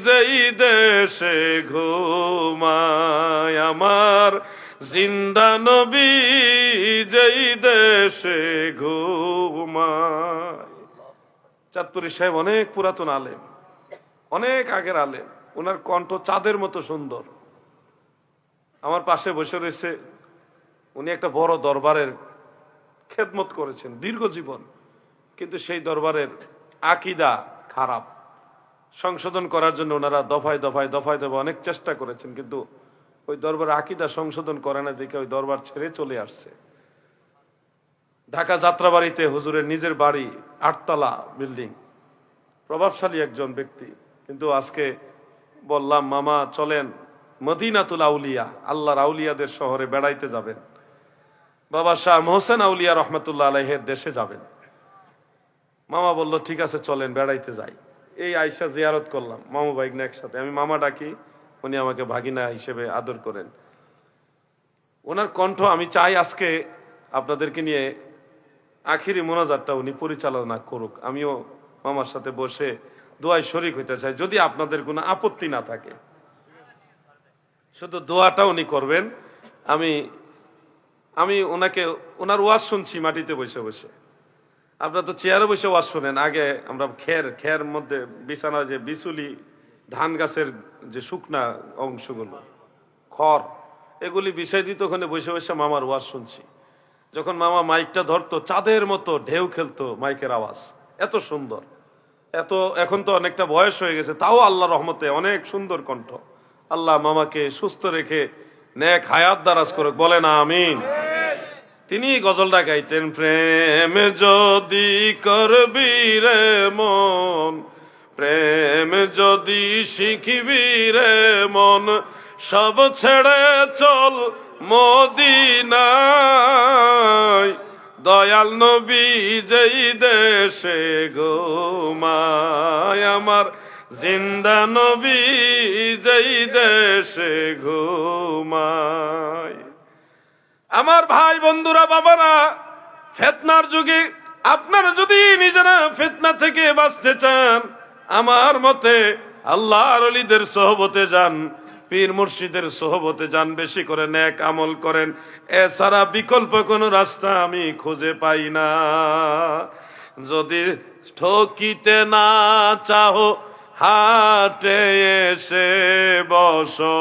যেই দেশে ঘুমায়, আমার জিন্দা নবী যেই দেশে ঘুমায়। চাঁদপুরি সাহেব অনেক পুরাতন আলেম, অনেক আগের আলেম, ওনার কণ্ঠ চাঁদের মতো সুন্দর। আমার পাশে বসে রয়েছে, উনি একটা বড় দরবারের খেদমত করেছেন দীর্ঘ জীবন, কিন্তু সেই দরবারের আকীদা খারাপ। সংশোধন করার জন্য ওনারা দফায় দফায় দফায় দফায় অনেক চেষ্টা করেছেন, কিন্তু ওই দরবারের আকীদা সংশোধন করে না দেখে ওই দরবার ছেড়ে চলে আসছে। ঢাকা যাত্রাবাড়িতে হুজুরের নিজের বাড়ি, 8 তলা বিল্ডিং, প্রভাবশালী একজন ব্যক্তি। কিন্তু আজকে বললাম, মামা চলেন মদিনাতুল আউলিয়া, আল্লাহর আউলিয়াদের শহরে বেড়াইতে যাবেন, বাবা শাহ মোহসেন আউলিয়া রহমতুল্লাহ আলাইহের দেশে যাবেন। মামা বলল ঠিক আছে চলেন বেড়াইতে যাই। এই আয়সা জিয়ারত করলাম, মামা ভাইগনা একসাথে, আমি মামা ডাকি, উনি আমাকে ভাগিনা হিসেবে আদর করেন। ওনার কণ্ঠ আমি চাই আজকে আপনাদেরকে নিয়ে আখিরি মোনাজাতটা উনি পরিচালনা করুক, আমিও মামার সাথে বসে দোয়ায় শরীক হইতে চাই, যদি আপনাদের কোনো আপত্তি না থাকে। শুধু দোয়াটা উনি করবেন। আমি ওনাকে, ওনার ওয়াজ শুনছি মাটিতে বসে বসে। আপনারা তো চেয়ারে বসে ওয়াজ শোনেন, আগে আমরা খের মধ্যে বিছানা যে বিচুলি, ধান গাছের যে শুকনা অংশগুলো, খড়, এগুলি বিষয় দিত, ওখানে বসে বসে মামার ওয়াজ শুনছি। যখন মামা মাইকটা ধরতো চাঁদের মতো ঢেউ খেলতো মাইকের আওয়াজ, এত সুন্দর। এখন তো অনেকটা বয়স হয়ে গেছে, তাও আল্লাহ রহমতে অনেক সুন্দর কণ্ঠ। আল্লাহ মামাকে সুস্থ রেখে নেক হায়াত দারাজ করুক, বলে না আমিন। তিনি গজলটা গাইতেন, প্রেম যদি করবি রে মন, প্রেম যদি শিখবি রে মন, সব ছেড়ে চল মদিনায়, দয়াল নবী যেই দেশে ঘুমায়, আমার জিন্দা নবী যেই দেশে ঘুমায়। আমার ভাই বন্ধুরা, বাবারা, ফিতনার যুগে আপনারা যদি নিজেরা ফিতনা থেকে বাঁচতে চান, আমার মতে আল্লাহর ওলিদের সোহবতে যান, পীর মুর্শিদের সোহবতে যান, বেশি করে নেক আমল করেন। এছাড়া বিকল্প কোনো রাস্তা আমি খুঁজে পাই না। যদি ঠকিতে না চাও হাটে এসে বসো,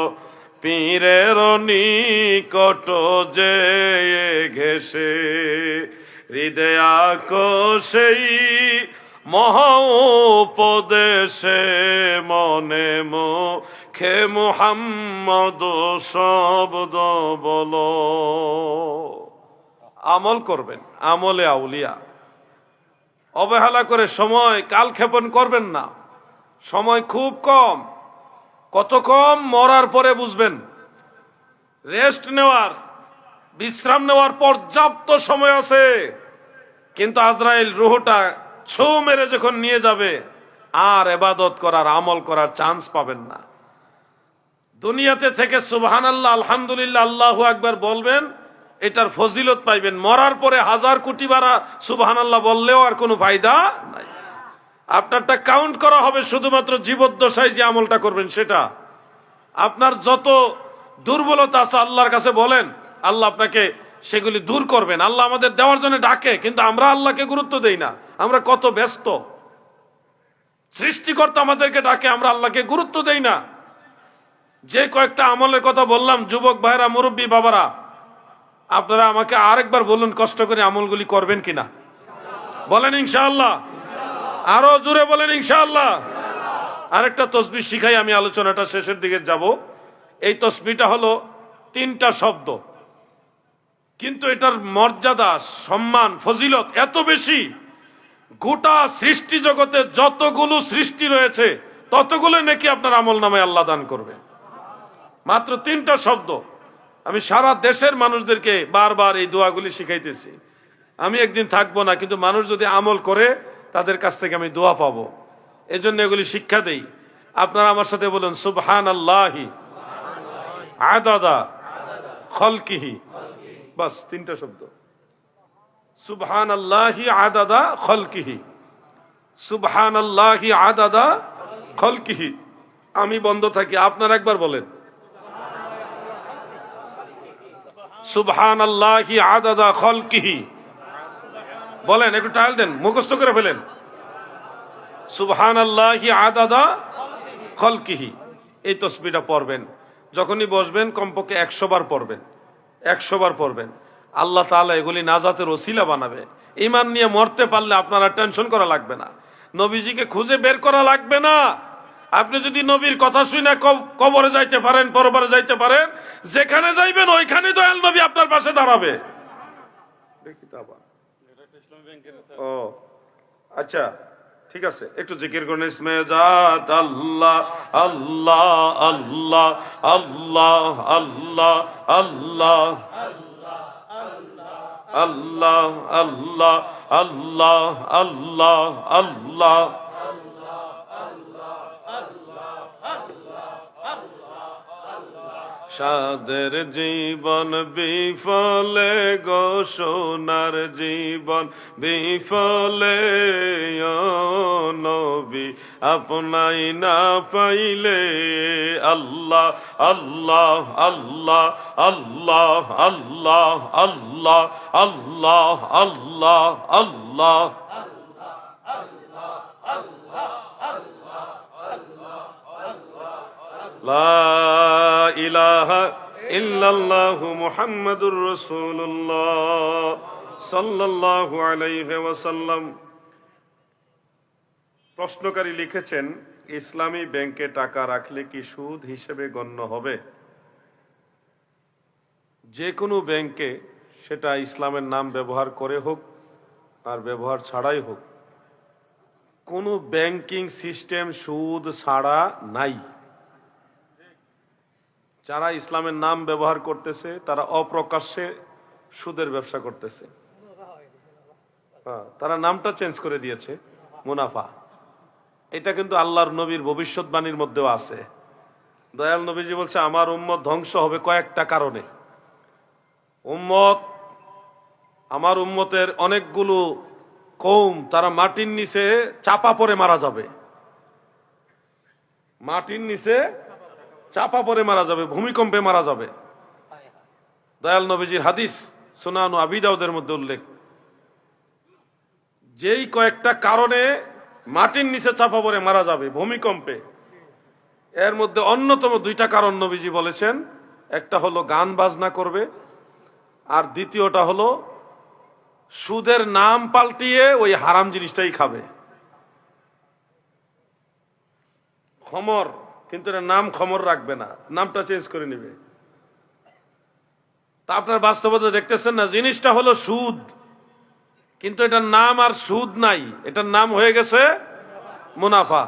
পীরের নিকট যে ঘেসে, হৃদয় সেই মহোপদেশে, মনে মুখে মুহাম্মদ শব্দ বলো। আমল করবেন, আমলে আউলিয়া। অবহেলা করে সময় কালক্ষেপণ করবেন না। সময় খুব কম, কত কম, মরার পরে বুঝবেন। রেস্ট নেওয়ার, বিশ্রাম নেওয়ার পর্যাপ্ত সময় আছে, কিন্তু আজরাইল রুহটা ছো মেরে যখন নিয়ে যাবে, আর ইবাদত করার, আমল করার চান্স পাবেন না। দুনিয়াতে থেকে সুবহানাল্লাহ, আলহামদুলিল্লাহ, আল্লাহু আকবার বলবেন, এটার ফজিলত পাইবেন। মরার পরে 1000 কোটি বারা সুবহানাল্লাহ বললেও আর কোনো ফায়দা নাই। আপনারটা কাউন্ট করা হবে শুধুমাত্র জীবদ্দশায় যে আমলটা করবেন সেটা। আপনার যত দুর্বলতা আছে আল্লাহর কাছে বলেন, আল্লাহ আপনাকে সেগুলি দূর করবেন। আল্লাহ আমাদের দেওয়ার জন্য ডাকে, কিন্তু আমরা আল্লাহকে গুরুত্ব দেই না। আমরা কত ব্যস্ত। সৃষ্টিকর্তা আমাদেরকে ডাকে, আমরা আল্লাহকে গুরুত্ব দেই না। যে কয়েকটা আমলের কথা বললাম, যুবক ভাইরা, মুরব্বী বাবারা, আপনারা আমাকে আরেকবার বলুন, কষ্ট করে আমলগুলি করবেন কিনা? বলেন ইনশাআল্লাহ। আরো জোরে বলেন ইনশাআল্লাহ। আরেকটা তসবিহ শিখাই, আমি আলোচনাটা শেষের দিকে যাব। এই তসবিহটা হলো 3টা শব্দ, কিন্তু এটার মর্যাদা, সম্মান, ফজিলত এত বেশি, গোটা সৃষ্টি জগতে যতগুলো সৃষ্টি রয়েছে ততগুলো নাকি আপনার আমল নামায় আল্লাহ দান করবে। মাত্র 3টা শব্দ। আমি সারা দেশের মানুষদেরকে বারবার এই দোয়াগুলি শিখাইতেছি। আমি একদিন থাকবো না, কিন্তু মানুষ যদি আমল করে তাদের কাছ থেকে আমি দোয়া পাবো, এজন্য এগুলি শিক্ষা দেই। আপনারা আমার সাথে বলুন, সুবহানাল্লাহি আদাদা খালকিহি। বাস 3টা শব্দ। সুবহানাল্লাহি আদাদা খালকিহি, সুবহানাল্লাহি আদাদা খালকিহি। আমি বন্ধ থাকি, আপনারা একবার বলেন, সুবহানাল্লাহি আদাদা খালকিহি। বলেন, একটু টাইল দেন, মুখস্থ করে ফেলেন। সুবহানাল্লাহি আদাদা খালকিহি। এই তাসবিহটা পড়বেন। যখনই বসবেন কমপক্ষে 100 বার পড়বেন, 100 বার পড়বেন। আল্লাহ তাআলা এগুলি নাজাতের ওসিলা বানাবে। ঈমান নিয়ে মরতে পারলে আপনার আর টেনশন করা লাগবে না, নবীজিকে খুঁজে বের করা লাগবে না। আপনি যদি নবীর কথা শুনে কবরে যাইতে পারেন, পরবারে যাইতে পারেন, যেখানে যাইবেন ওইখানে দয়াল নবী আপনার পাশে দাঁড়াবে। ও আচ্ছা, ঠিক আছে, একটু জিকির করুন। ইসমে জাত আল্লাহ আল্লাহ আল্লাহ আল্লাহ আল্লাহ আল্লাহ আল্লাহ আল্লাহ আল্লাহ আল্লাহ আল্লাহ। সাদের জীবন বিফলে গো, সোনার জীবন বিফলে, নবী আপনাই না পাইলে। আল্লাহ আল্লাহ আল্লাহ আল্লাহ আল্লাহ আল্লাহ আল্লাহ আল্লাহ আল্লাহ। লা ইলাহা ইল্লাল্লাহু মুহাম্মাদুর রাসূলুল্লাহ সাল্লাল্লাহু আলাইহি ওয়াসাল্লাম। প্রশ্নকারী লিখেছেন, ইসলামী ব্যাংকে টাকা রাখলে কি সুদ হিসেবে গণ্য হবে? যে কোনো ব্যাংকে, সেটা ইসলামের নাম ব্যবহার করে হোক আর ব্যবহার ছাড়াই হোক, কোনো ব্যাংকিং সিস্টেম সুদ ছাড়া নাই। যারা ইসলামের নাম ব্যবহার করতেছে তারা অপ্রকাশ্যে সুদের ব্যবসা করতেছে। তারা নামটা চেঞ্জ করে দিয়েছে মুনাফা। এটা কিন্তু আল্লাহর নবীর ভবিষ্যৎবাণীর মধ্যেও আছে। দয়াল নবীজি বলছে, আমার উম্মত ধ্বংস হবে কয়েকটা কারণে। আমার উম্মতের অনেকগুলো কওম, তারা মাটির নিচে চাপা পড়ে মারা যাবে। মাটির নিচে চাপা পড়ে মারা যাবে, ভূমিকম্পে মারা যাবে। দয়াল নবীজির হাদিস সুনান আবি দাউদের মধ্যে উল্লেখ। যেই কয়েকটা কারণে মাটির নিচে চাপা পড়ে মারা যাবে ভূমিকম্পে, এর মধ্যে অন্যতম দুইটা কারণ নবীজি বলেছেন। একটা হলো গান বাজনা করবে, আর দ্বিতীয়টা হলো সুদের নাম পাল্টিয়ে ওই হারাম জিনিসটাই খাবে। খমর, কিন্তু এর নাম খমর রাখবে না, নামটা চেঞ্জ করে নেবে। তা আপনার বাস্তবতা দেখতেছেন না, জিনিসটা হলো সুদ, কিন্তু এটার নাম আর সুদ নাই, এটার নাম হয়ে গেছে মুনাফা।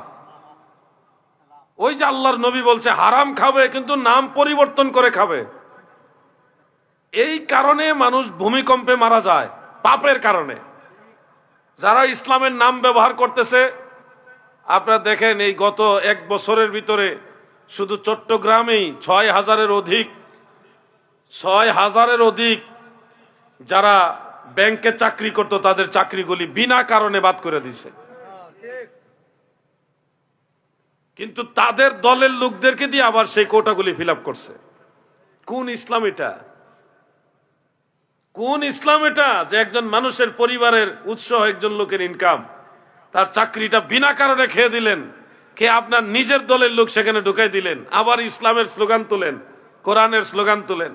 ওই যে আল্লাহর নবী বলছে হারাম খাবে, কিন্তু নাম পরিবর্তন করে খাবে। এই কারণে মানুষ ভূমিকম্পে মারা যায়, পাপের কারণে। যারা ইসলামের নাম ব্যবহার করতেছে, আপনারা দেখেন এই গত এক বছরের ভিতরে শুধু চট্টগ্রামেই 6,000-এর অধিক যারা ব্যাংকে চাকরি করত, তাদের চাকরিগুলি বিনা কারণে বাদ করে দিছে। কিন্তু তাদের দলের লোকদেরকে দিয়ে আবার সেই কোটাগুলি ফিল আপ করছে। কোন ইসলাম এটা? কোন ইসলাম এটা যে একজন মানুষের পরিবারের উৎস, একজন লোকের ইনকাম, তার চাকরিটা বিনা কারণে খেয়ে দিলেন, কে আপনার নিজের দলের লোক সেখানে ঢুকাই দিলেন, আবার ইসলামের স্লোগান তুলেন, কোরআনের স্লোগান তুলেন।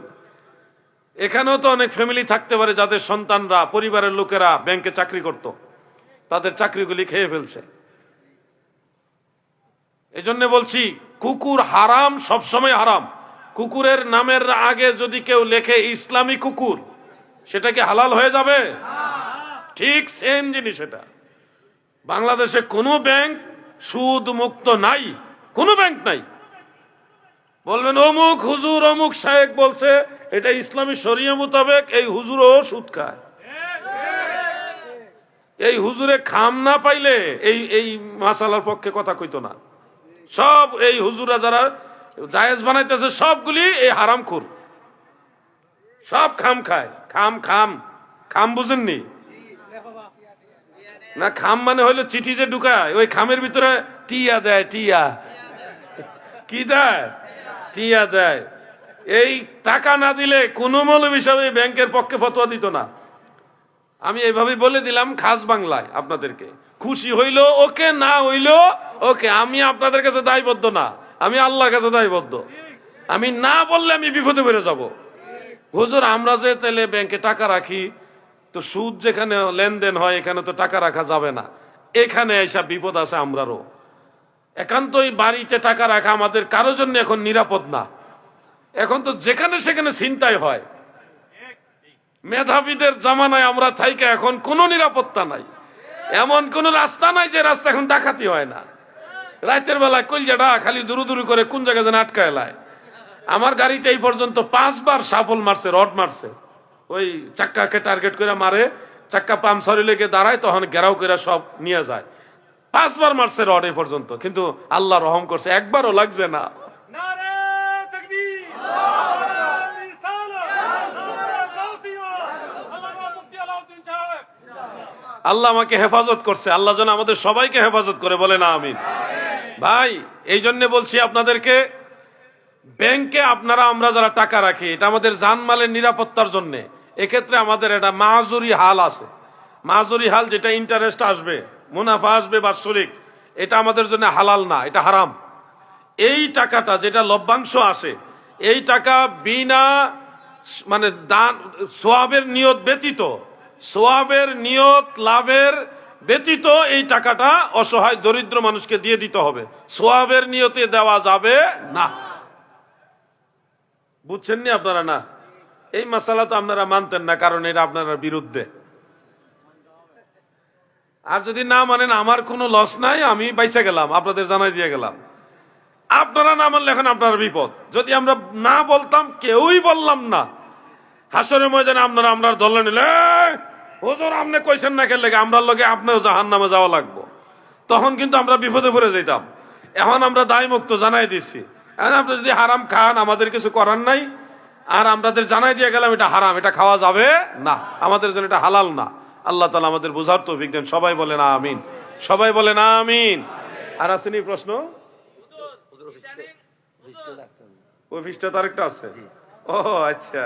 এখানেও তো অনেক ফ্যামিলি থাকতে পারে যাদের সন্তানরা, পরিবারের লোকেরা ব্যাংকে চাকরি করত, তাদের চাকরিগুলি খেয়ে ফেলছে। এজন্য বলছি, কুকুর হারাম, সবসময় হারাম। কুকুরের নামের আগে যদি কেউ লেখে ইসলামী কুকুর, সেটা কি হালাল হয়ে যাবে? ঠিক সেম জিনিস এটা। বাংলাদেশে কোনো ব্যাংক সুদ মুক্ত নাই, কোনো ব্যাংক নাই। বলবেন অমুক হুজুর, অমুক শায়েখ বলছে এটা ইসলামী শরিয়া মোতাবেক, এই হুজুরও সুদ খায়। এই হুজুরে খাম না পাইলে এই মাসালার পক্ষে কথা কইতো না। সব এই হুজুরা যারা জায়েজ বানাইতেছে, সবগুলি এই হারামখোর, সব খাম খায়। খাম বুঝেননি না? খাম মানে হইলো চিঠি যে ঢুকায়, ওই খামের ভিতরে টিয়া দেয়। টিয়া কি দেয়? টিয়া দেয়। এই টাকা না দিলে কোন মৌলবী সাহেব ব্যাংকের পক্ষে ফতোয়া দিত না। আমি এইভাবে বলে দিলাম খাস বাংলায় আপনাদেরকে। খুশি হইলো ওকে, না হইলো ওকে। আমি আপনাদের কাছে দায়বদ্ধ না, আমি আল্লাহর কাছে দায়বদ্ধ। আমি না বললে আমি বিপদে পড়ে যাব। হুজুর, আমরা যে তাহলে ব্যাংকে টাকা রাখি, তো সুদ যেখানে লেনদেন হয় এখানে তো টাকা রাখা যাবে না। এখানে এসব বিপদ আছে আমরারও। একান্তই বাড়িতে টাকা রাখা আমাদের কারোর জন্য এখন নিরাপদ না। এখন তো যেখানে সেখানে ছিনতাই হয়। মেধাবীদের জামানায় আমরা থাইকা এখন কোনো নিরাপত্তা নাই। এমন কোন রাস্তা নাই যে রাস্তা এখন ডাকাতি হয় না। রাতের বেলায় কলজাটা খালি দুরু দুরু করে কোন জায়গায় যেন আটকায় লায়। আমার গাড়িতে এই পর্যন্ত 5 বার সাফল মারছে, রড মারছে। ওই চাক্কাকে টার্গেট করে মারে, চাক্কা পাম্পসারি লেগে দাঁড়ায়, তখন ঘেরাও করে সব নিয়ে যায়। 5 বার মারছে রড এই পর্যন্ত, কিন্তু আল্লাহ রহম করছে, একবারও লাগছে না। নারে তাকবীর, নারে রিসালাত, নারে গাউসিয়া, আল্লামা মুফতি আলাউদ্দিন সাহেব। আল্লাহ আমাকে হেফাজত করছে, আল্লাহ যেন আমাদের সবাইকে হেফাজত করে, বলে না আমিন। ভাই, এই জন্য বলছি আপনাদেরকে, ব্যাংকে আমরা যারা টাকা রাখি, এটা আমাদের জানমালের নিরাপত্তার জন্য। এক্ষেত্রে আমাদের এটা মাহুরি হাল আছে। মাহুরি হাল, যেটা ইন্টারেস্ট আসবে, মুনাফা আসবে বাৎসরিক, এটা আমাদের জন্য হালাল না, এটা হারাম। এই টাকাটা যেটা লভ্যাংশ আসে, এই টাকা বিনা মানে দান সোয়াবের নিয়ত ব্যতীত, সোয়াবের নিয়ত লাভের ব্যতীত এই টাকাটা অসহায় দরিদ্র মানুষকে দিয়ে দিতে হবে। সোয়াবের নিয়তে দেওয়া যাবে না। বুঝছেন নি আপনারা? না, এই মাসালা তো আপনারা মানতেন না, কারণ এটা আপনারা বিরুদ্ধে। আর যদি না মানেন, আমার কোনো লস নাই, আমি বাইসে গেলাম, আপনাদের জানাই দিয়ে গেলাম। আপনারা না মানলে এখন আপনার বিপদ। যদি আমরা না বলতাম, কেউই বললাম না, হাসরের ময়দানে আপনারা আমরা দলে নিলে হুজুর আপনি কইছেন না কেন লেগে আমরার লগে আপনিও জাহান্নামে যাওয়া লাগবো, তখন কিন্তু আমরা বিপদে পড়ে যেতাম। এখন আমরা দায় মুক্ত জানাই দিচ্ছি। এখন আপনি যদি হারাম খান, আমাদের কিছু করার নাই, আর আমাদের জানাই দিয়ে গেলাম এটা হারাম, এটা খাওয়া যাবে না, আমাদের জন্য এটা হালাল না। আল্লাহ তাআলা আমাদের বুঝার তৌফিক দেন। সবাই বলেন আমিন, সবাই বলেন আমিন। আর আসেনি প্রশ্ন? ওই পৃষ্ঠা তারেকটা আছে? ও আচ্ছা,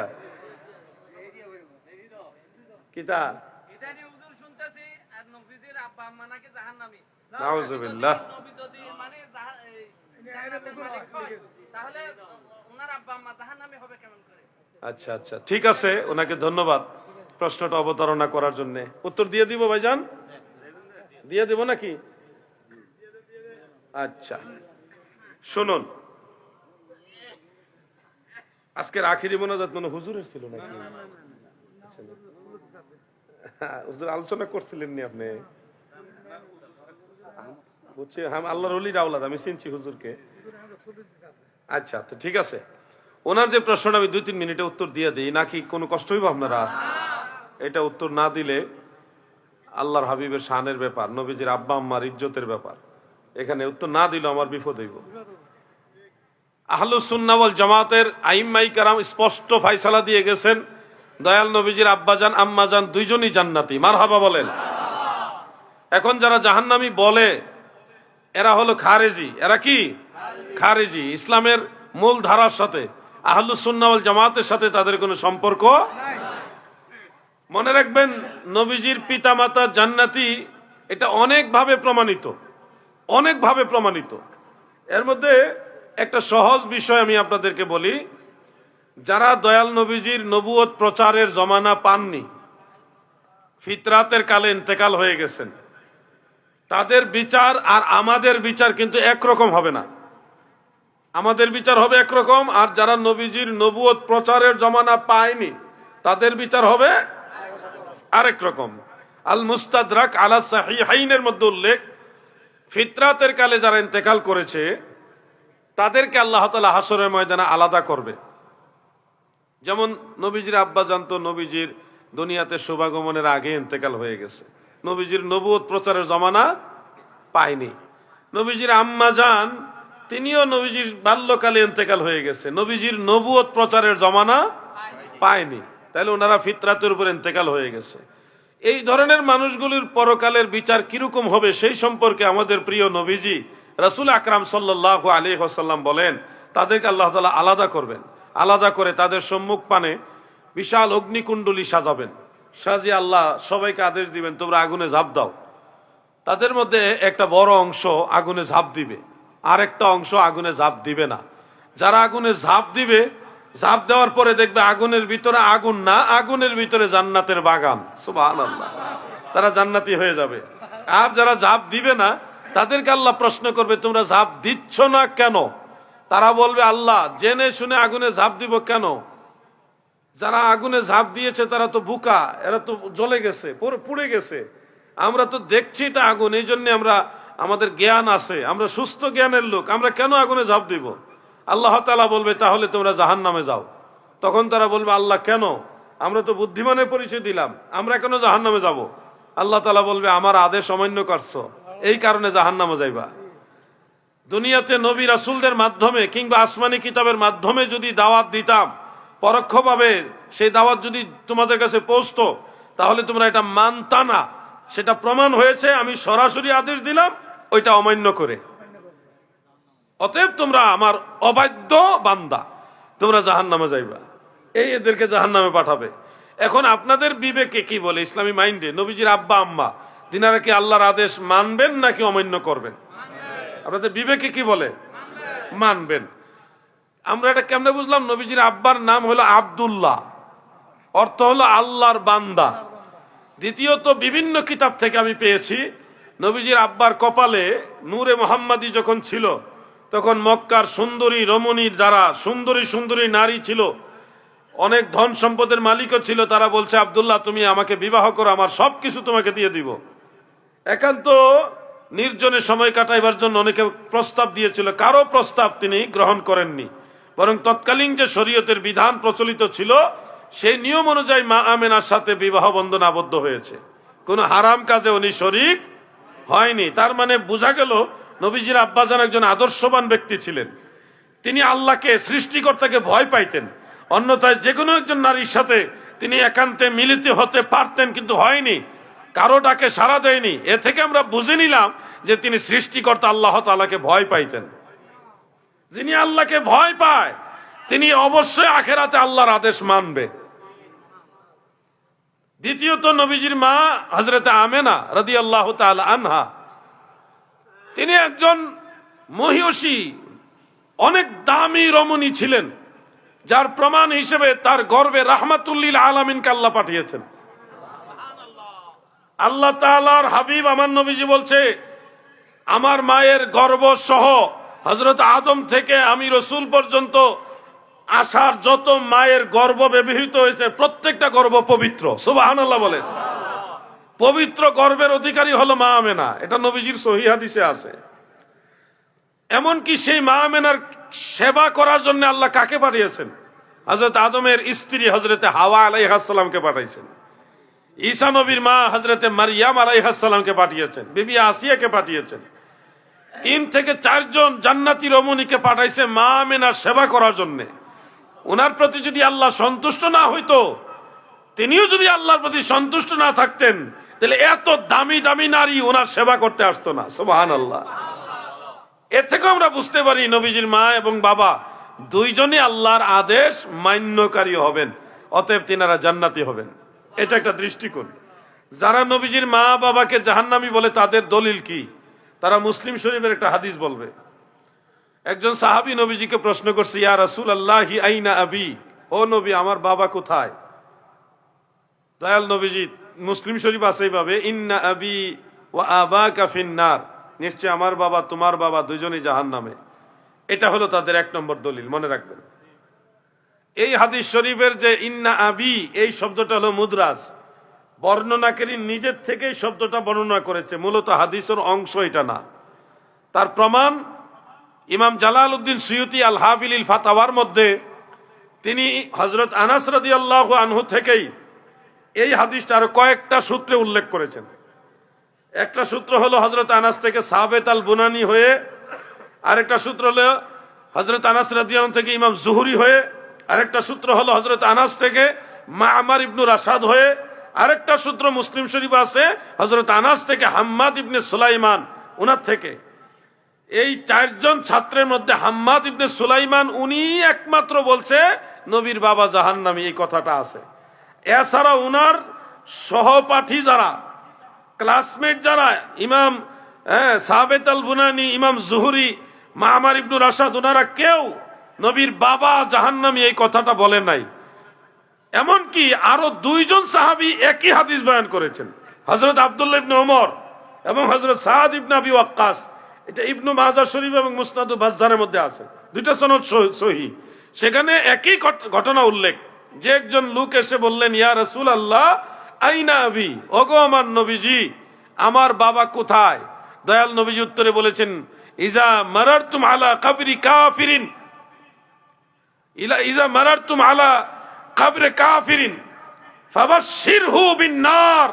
কিতা নাউজুবিল্লাহ। আচ্ছা আচ্ছা, ঠিক আছে, ওনাকে ধন্যবাদ প্রশ্নটা অবতারণা করার জন্য। উত্তর দিয়ে দিব ভাইজান, দিয়ে দিব নাকি? আচ্ছা শুনুন, আজকের আখিরি মোনাজাত মনে হুজুরের ছিল নাকি? হুজুর আলোচনা করছিলেন নি আপনি? বুঝছি, আল্লাহর ওলির আওলাদ, আমি চিনছি হুজুরকে। আচ্ছা, তো ঠিক আছে, ওনার যে প্রশ্নটা আমি 2-3 মিনিটে উত্তর দিয়ে দিই নাকি কোনো কষ্ট হইব আপনারা? এটা উত্তর না দিলে আল্লাহর হাবিবের শানের ব্যাপার, নবীজির আব্বা আম্মার ইজ্জতের ব্যাপার, এখানে উত্তর না দিলে আমার বিপদ হইব। আহলুস সুন্নাহ ওয়াল জামাতের আইম্মাই কেরাম স্পষ্ট ফয়সালা দিয়ে গেছেন, দয়াল নবীজির আব্বাজান আম্মাজান দুইজনই জান্নাতি। মারহাবা বলেন। এখন যারা জাহান্নামী বলে, এরা হলো খারেজি। এরা কি? খারেজি। ইসলামের মূল ধারার সাথে, আহলুস সুন্নাহ ওয়াল জামাতের সাথে তাদের কোনো সম্পর্ক। মনে রাখবেন, নবীজির পিতামাতা জান্নাতি, এটা অনেকভাবে প্রমাণিত, অনেকভাবে প্রমাণিত। এর মধ্যে একটা সহজ বিষয় আমি আপনাদেরকে বলি, যারা দয়াল নবীজির নবুয়ত প্রচারের জমানা পাননি, ফিতরাতের কালে ইন্তেকাল হয়ে গেছেন, তাদের বিচার আর আমাদের বিচার কিন্তু একরকম হবে না। আমাদের বিচার হবে একরকম, আর যারা নবীজির নবুয়ত প্রচারের জমানা পায়নি, তাদের বিচার হবে আরেক রকম। আল মুস্তাদরাক আলা সাহিহাইনের মধ্যে উল্লেখ, ফিতরাতের কালে যারা ইন্তেকাল করেছে তাদেরকে আল্লাহ তাআলা হাসরের ময়দানে আলাদা করবে। যেমন নবীজির আব্বা জানতো নবীজির দুনিয়াতে শুভাগমনের আগে ইন্তেকাল হয়ে গেছে, নবীজির নবুয়ত প্রচারের জমানা পায়নি। নবীজির আম্মা জান, তিনিও নবীজির বাল্যকালে ইন্তেকাল হয়ে গেছে, নবীজির নবুয়ত প্রচারের জমানা পায়নি, তাহলে ওনারা ফিতরাতের উপর ইন্তেকাল হয়ে গেছে। এই ধরনের মানুষগুলির পরকালের বিচার কিরকম হবে সেই সম্পর্কে আমাদের প্রিয় নবীজি রাসূল আকরাম সাল্লাল্লাহু আলাইহি ওয়াসাল্লাম বলেন, তাদেরকে আল্লাহ তাআলা আলাদা করবেন, আলাদা করে তাদের সম্মুখ পানে বিশাল অগ্নিকুণ্ডলী সাজাবেন, সাজিয়ে আল্লাহ সবাইকে আদেশ দিবেন তোমরা আগুনে ঝাঁপ দাও। তাদের মধ্যে একটা বড় অংশ আগুনে ঝাঁপ দিবে, আর একটা অংশ আগুনে ঝাঁপ দিবে না। যারা আগুনে ঝাঁপ দিবে, ঝাঁপ দেওয়ার পরে দেখবে আগুনের ভিতরে আগুন না, আগুনের ভিতরে জান্নাতের বাগান। সুবহানাল্লাহ, তারা জান্নাতি হয়ে যাবে। আর যারা ঝাঁপ দিবে না, তাদেরকে আল্লাহ প্রশ্ন করবে তোমরা ঝাঁপ দিচ্ছ না কেন? তারা বলবে আল্লাহ জেনে শুনে আগুনে ঝাঁপ দিব কেন? যারা আগুনে ঝাঁপ দিয়েছে তারা তো বোকা, এরা তো জ্বলে গেছে, পুড়ে গেছে, আমরা তো দেখছি এটা আগুন, এই জন্য আমরা, আমাদের জ্ঞান আছে, আমরা সুস্থ জ্ঞানের লোক, আমরা কেন আগুনে ঝাঁপ দিব? আল্লাহ তাআলা বলবে তাহলে তোমরা জাহান্নামে যাও। তখন তারা বলবে আল্লাহ কেন? আমরা তো বুদ্ধিমানের পরিচয় দিলাম, আমরা কেন জাহান্নামে যাব? আল্লাহ তাআলা বলবে আমার আদেশ অমান্য করছো, এই কারণে জাহান্নামে যাইবা। দুনিয়াতে নবী রাসূলদের মাধ্যমে কিংবা আসমানি কিতাবের মাধ্যমে যদি দাওয়াত দিতাম, পরোক্ষভাবে সেই দাওয়াত যদি তোমাদের কাছে পৌঁছতো, তাহলে তোমরা এটা মানতা না। সেটা প্রমাণ হয়েছে, আমি সরাসরি আদেশ দিলাম, ওইটা অমান্য করে। অতএব তোমরা আমার অবাধ্য বান্দা, তোমরা জাহান্নামে যাইবা, এই এদেরকে জাহান্নামে পাঠাবে। এখন আপনাদের বিবেকে কি বলে, ইসলামী মাইন্ডে নবীজির আব্বা আম্মা তিনারা কি আল্লাহর আদেশ মানবেন নাকি অমান্য করবেন? আপনাদের বিবেকে কি বলে? মানবেন। আমরা এটা কেমনে বুঝলাম? নবীজির আব্বার নাম হলো আব্দুল্লাহ, অর্থ হলো আল্লাহর বান্দা। দ্বিতীয়ত বিভিন্ন কিতাব থেকে আমি পেয়েছি নবীজির আব্বার কপালে নূরে মোহাম্মদী যখন ছিল তখন মক্কার সুন্দরী রমণীর যারা সুন্দরী সুন্দরী নারী ছিল, অনেক ধন সম্পদের মালিকও ছিল, তারা বলছে আব্দুল্লাহ তুমি আমাকে বিবাহ করো, আমার সবকিছু তোমাকে দিয়ে দিব। একান্ত নির্জনে সময় কাটাইবার জন্য অনেকে প্রস্তাব দিয়েছিল, কারো প্রস্তাব তিনি গ্রহণ করেননি, বরং তৎকালীন যে শরীয়তের বিধান প্রচলিত ছিল সেই নিয়ম অনুযায়ী মা আমেনার সাথে বিবাহ বন্ধন আবদ্ধ হয়েছে, কোন হারাম কাজে উনি শরীক হয়নি। তার মানে বোঝা গেল নবীজির আব্বাজান একজন আদর্শবান ব্যক্তি ছিলেন। তিনি আল্লাহকে সৃষ্টিকর্তাকে ভয় পাইতেন, অন্যথায় যে কোনো একজন নারীর সাথে তিনি একান্তে মিলিত হতে পারতেন, কিন্তু হয়নি, কারো ডাকে সাড়া দেয়নি। এ থেকে আমরা বুঝে নিলাম যে তিনি সৃষ্টিকর্তা আল্লাহ তাআলাকে ভয় পাইতেন। যিনি আল্লাহকে ভয় পায় তিনি অবশ্যই আখেরাতে আল্লাহর আদেশ মানবে। দ্বিতীয়ত নবীজির মা হযরত আমেনা রাদিয়াল্লাহু তাআলা আনহা, তিনি একজন মহিয়সী অনেক দামি রমণী ছিলেন, যার প্রমাণ হিসেবে তার গর্ভে রাহমাতুল লিল আলামিনকে আল্লাহ পাঠিয়েছেন। আল্লাহ তাআলার হাবিব আমার নবীজি বলছে, আমার মায়ের গর্ভ সহ হযরত আদম থেকে আমি রসুল পর্যন্ত আসার যত মায়ের গর্ভ ব্যবহৃত হয়েছে প্রত্যেকটা গর্ভ পবিত্র। সুবহানাল্লাহ বলেন। পবিত্র গর্ভের অধিকারী হলো মা আমেনা, এটা নবীজির সহিহ হাদিসে আছে। এমনকি সেই মা আমেনার সেবা করার জন্য আল্লাহ কাকে পাঠিয়েছেন? হযরত আদমের স্ত্রী হযরতে হাওয়া আলাইহিস সালামকে পাঠাইছেন। ঈসা নবীর মা হযরতে মারইয়াম আলাইহিস সালামকে পাঠিয়েছেন, বিবি আসিয়াকে পাঠিয়েছেন। 3 থেকে 4 জন জান্নাতি রমণীকে পাঠাইছে মা আমেনার সেবা করার জন্য। ওনার প্রতি যদি আল্লাহ সন্তুষ্ট না হইতো, তিনিও যদি আল্লাহর প্রতি সন্তুষ্ট না থাকতেন, তাহলে এত দামি দামি নারী ওনার সেবা করতে আসতো না। সুবহানাল্লাহ। এর থেকে আমরা বুঝতে পারি নবীজির মা এবং বাবা দুইজনই আল্লাহর আদেশ মান্যকারী হবেন, অতএব তিনারা জান্নাতি হবেন। এটা একটা দৃষ্টিকোণ। যারা নবীজির মা বাবাকে জাহান্নামী বলে তাদের দলিল কি? তারা মুসলিম শরীফের একটা হাদিস বলবে। একজন সাহাবী নবীজিকে প্রশ্ন করছে, ইয়া রাসূলুল্লাহি আইনা আবি, ও নবী আমার বাবা কোথায়? দয়াল নবীজি মুসলিম শরীফ আছে এইভাবে, ইন্না আবি ওয়া আবাকা ফিন্নার, নিশ্চয় আমার বাবা তোমার বাবা দুইজনই জাহান্নামে। এটা হলো তাদের 1 নম্বর দলিল, মনে রাখবেন। এই হাদিস শরীফের যে ইন্না আবি এই শব্দটা হলো মুদরাজ, বর্ণনাকারী নিজের থেকেই শব্দটা বর্ণনা করেছে, মূলত হাদিসের অংশ এটা না। তার প্রমাণ ইমাম জালালউদ্দিন সুয়ুতি আল হাফিলিল ফাতাওয়ার মধ্যে তিনি হযরত আনাস রাদিয়াল্লাহু আনহু থেকেই এই হাদিসটা আরো কয়েকটা সূত্রে উল্লেখ করেছেন। একটা সূত্র হলো হযরত আনাস থেকে সাবেত আল বুনানি হয়ে, আরেকটা সূত্র হলো হযরত আনাস রাদিয়াল্লাহু আনহু থেকে ইমাম জুহরি হয়ে, আরেকটা সূত্র হলো হযরত আনাস থেকে মা'মার ইবনে রাশাদ হয়ে, আরেকটা সূত্র মুসলিম শরীফ আছে হযরত আনাস থেকে হাম্মাদ ইবনে সুলাইমান উনার থেকে। এই 4 জন ছাত্রের মধ্যে হাম্মাদ ইবনে সুলাইমান উনি একমাত্র বলছে নবীর বাবা জাহান্নামী, এই কথাটা আছে। এছাড়া উনার সহপাঠী যারা, ক্লাসমেট যারা, ইমাম সাবেত আল বুনানি, ইমাম জুহরি, মা'মার ইবনে রাশাদ, ওনারা কেউ নবীর বাবা জাহান্নামী এই কথাটা বলে নাই। এমনকি আরো 2 জন সাহাবী একই হাদিস বয়ান করেছেন, হযরত আব্দুল্লাহ ইবনে ওমর এবং হযরত সাদ ইবনে আবি ওয়াক্কাস। এটা ইবনু মাজাহ শরীফ এবং মুসনাদুল বাজ্জারের মধ্যে আছে, 2টা সনদ সহিহ। সেখানে একই ঘটনা উল্লেখ, যে একজন লোক এসে বললেন, ইয়া রাসূলুল্লাহ আইনা আবি, ওগো আমার নবীজি আমার বাবা কোথায়? দয়াল নবীজি উত্তরে বলেছেন, ইজা মারারতুম আলা কবরি কাফিরিন, ইজা মারারতুম আলা কবরে কাফিরিন ফাবাশশিরহু বিন-নার,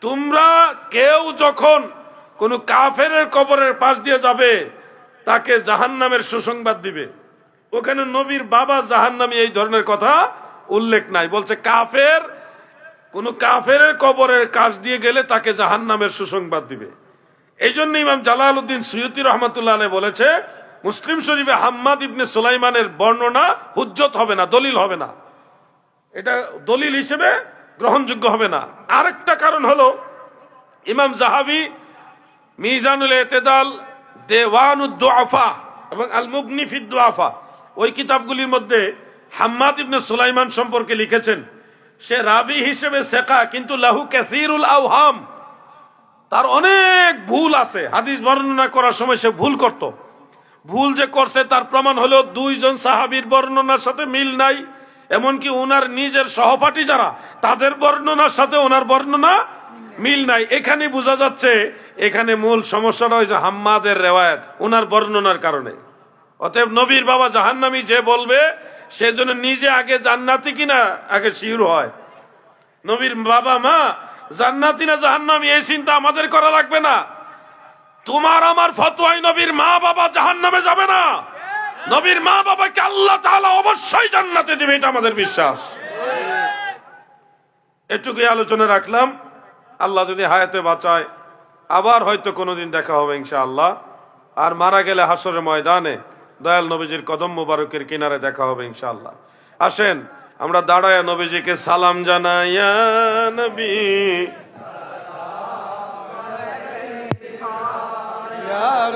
তোমরা কেউ যখন কোন কাফেরের কবরের পাশ দিয়ে যাবে তাকে জাহান্নামের সুসংবাদ দিবে। ওখানে নবীর বাবা জাহান্নামী এই ধরনের কথা উল্লেখ নাই, বলছে কাফের, কোন কাফেরের কবরের কাছ দিয়ে গেলে তাকে জাহান্নামের সুসংবাদ দিবে। এই জন্য ইমাম জালালউদ্দিন সুয়ুতি রাহমাতুল্লাহ আলাইহি বলেছে, মুসলিম শরীফে হাম্মাদ ইবনে সুলাইমানের বর্ণনা হুজ্জত হবে না, দলিল হবে না, এটা দলিল হিসেবে গ্রহণযোগ্য হবে না। আরেকটা কারণ হলো ইমাম যাহাবী মিজানুল ইতিদাল দেওয়ানুদ দুআফা এবং আল মুগনি ফিদ দুআফা, ওই কিতাবগুলির মধ্যে হাম্মাদ ইবনে সুলাইমান সম্পর্কে লিখেছেন, সে রাবি হিসেবে সেকা, কিন্তু লাহু কাসীরুল আওহাম, তার অনেক ভুল আছে। হাদিস বর্ণনা করার সময় সে ভুল করত। ভুল যে করছে তার প্রমাণ হলো 2 জন সাহাবীর বর্ণনার সাথে মিল নাই, এমনকি ওনার নিজের সহপাঠী যারা তাদের বর্ণনার সাথে ওনার বর্ণনা মিল নাই। এখানে বোঝা যাচ্ছে এখানে মূল সমস্যাটা হয়েছে হাম্মাদের রেওয়ায়াত, ওনার বর্ণনার কারণে। অতএব নবীর বাবা জাহান্নামী যে বলবে সেজন্য নিজে আগে জান্নাতি কিনা আগে শিওর হয়। নবীর বাবা মা জান্নাতি না জাহান্নামী এই চিন্তা আমাদের করা লাগবে না। তোমার আমার ফতোয়ায় নবীর মা বাবা জাহান্নামে যাবে না, নবীর মা বাবাকে আল্লাহ তাআলা অবশ্যই জান্নাতে দিবে, এটা আমাদের বিশ্বাস। এটুকুই আলোচনা রাখলাম। আল্লাহ যদি হায়াতে বাঁচায় আবার হয়তো কোনোদিন দেখা হবে ইনশাআল্লাহ। আর মারা গেলে হাসরের ময়দানে দয়াল নবীজির কদম মুবারকের কিনারে দেখা হবে ইনশাআল্লাহ। আসেন আমরা দাঁড়ায় নবীজিকে সালাম জানাই, ইয়া নবী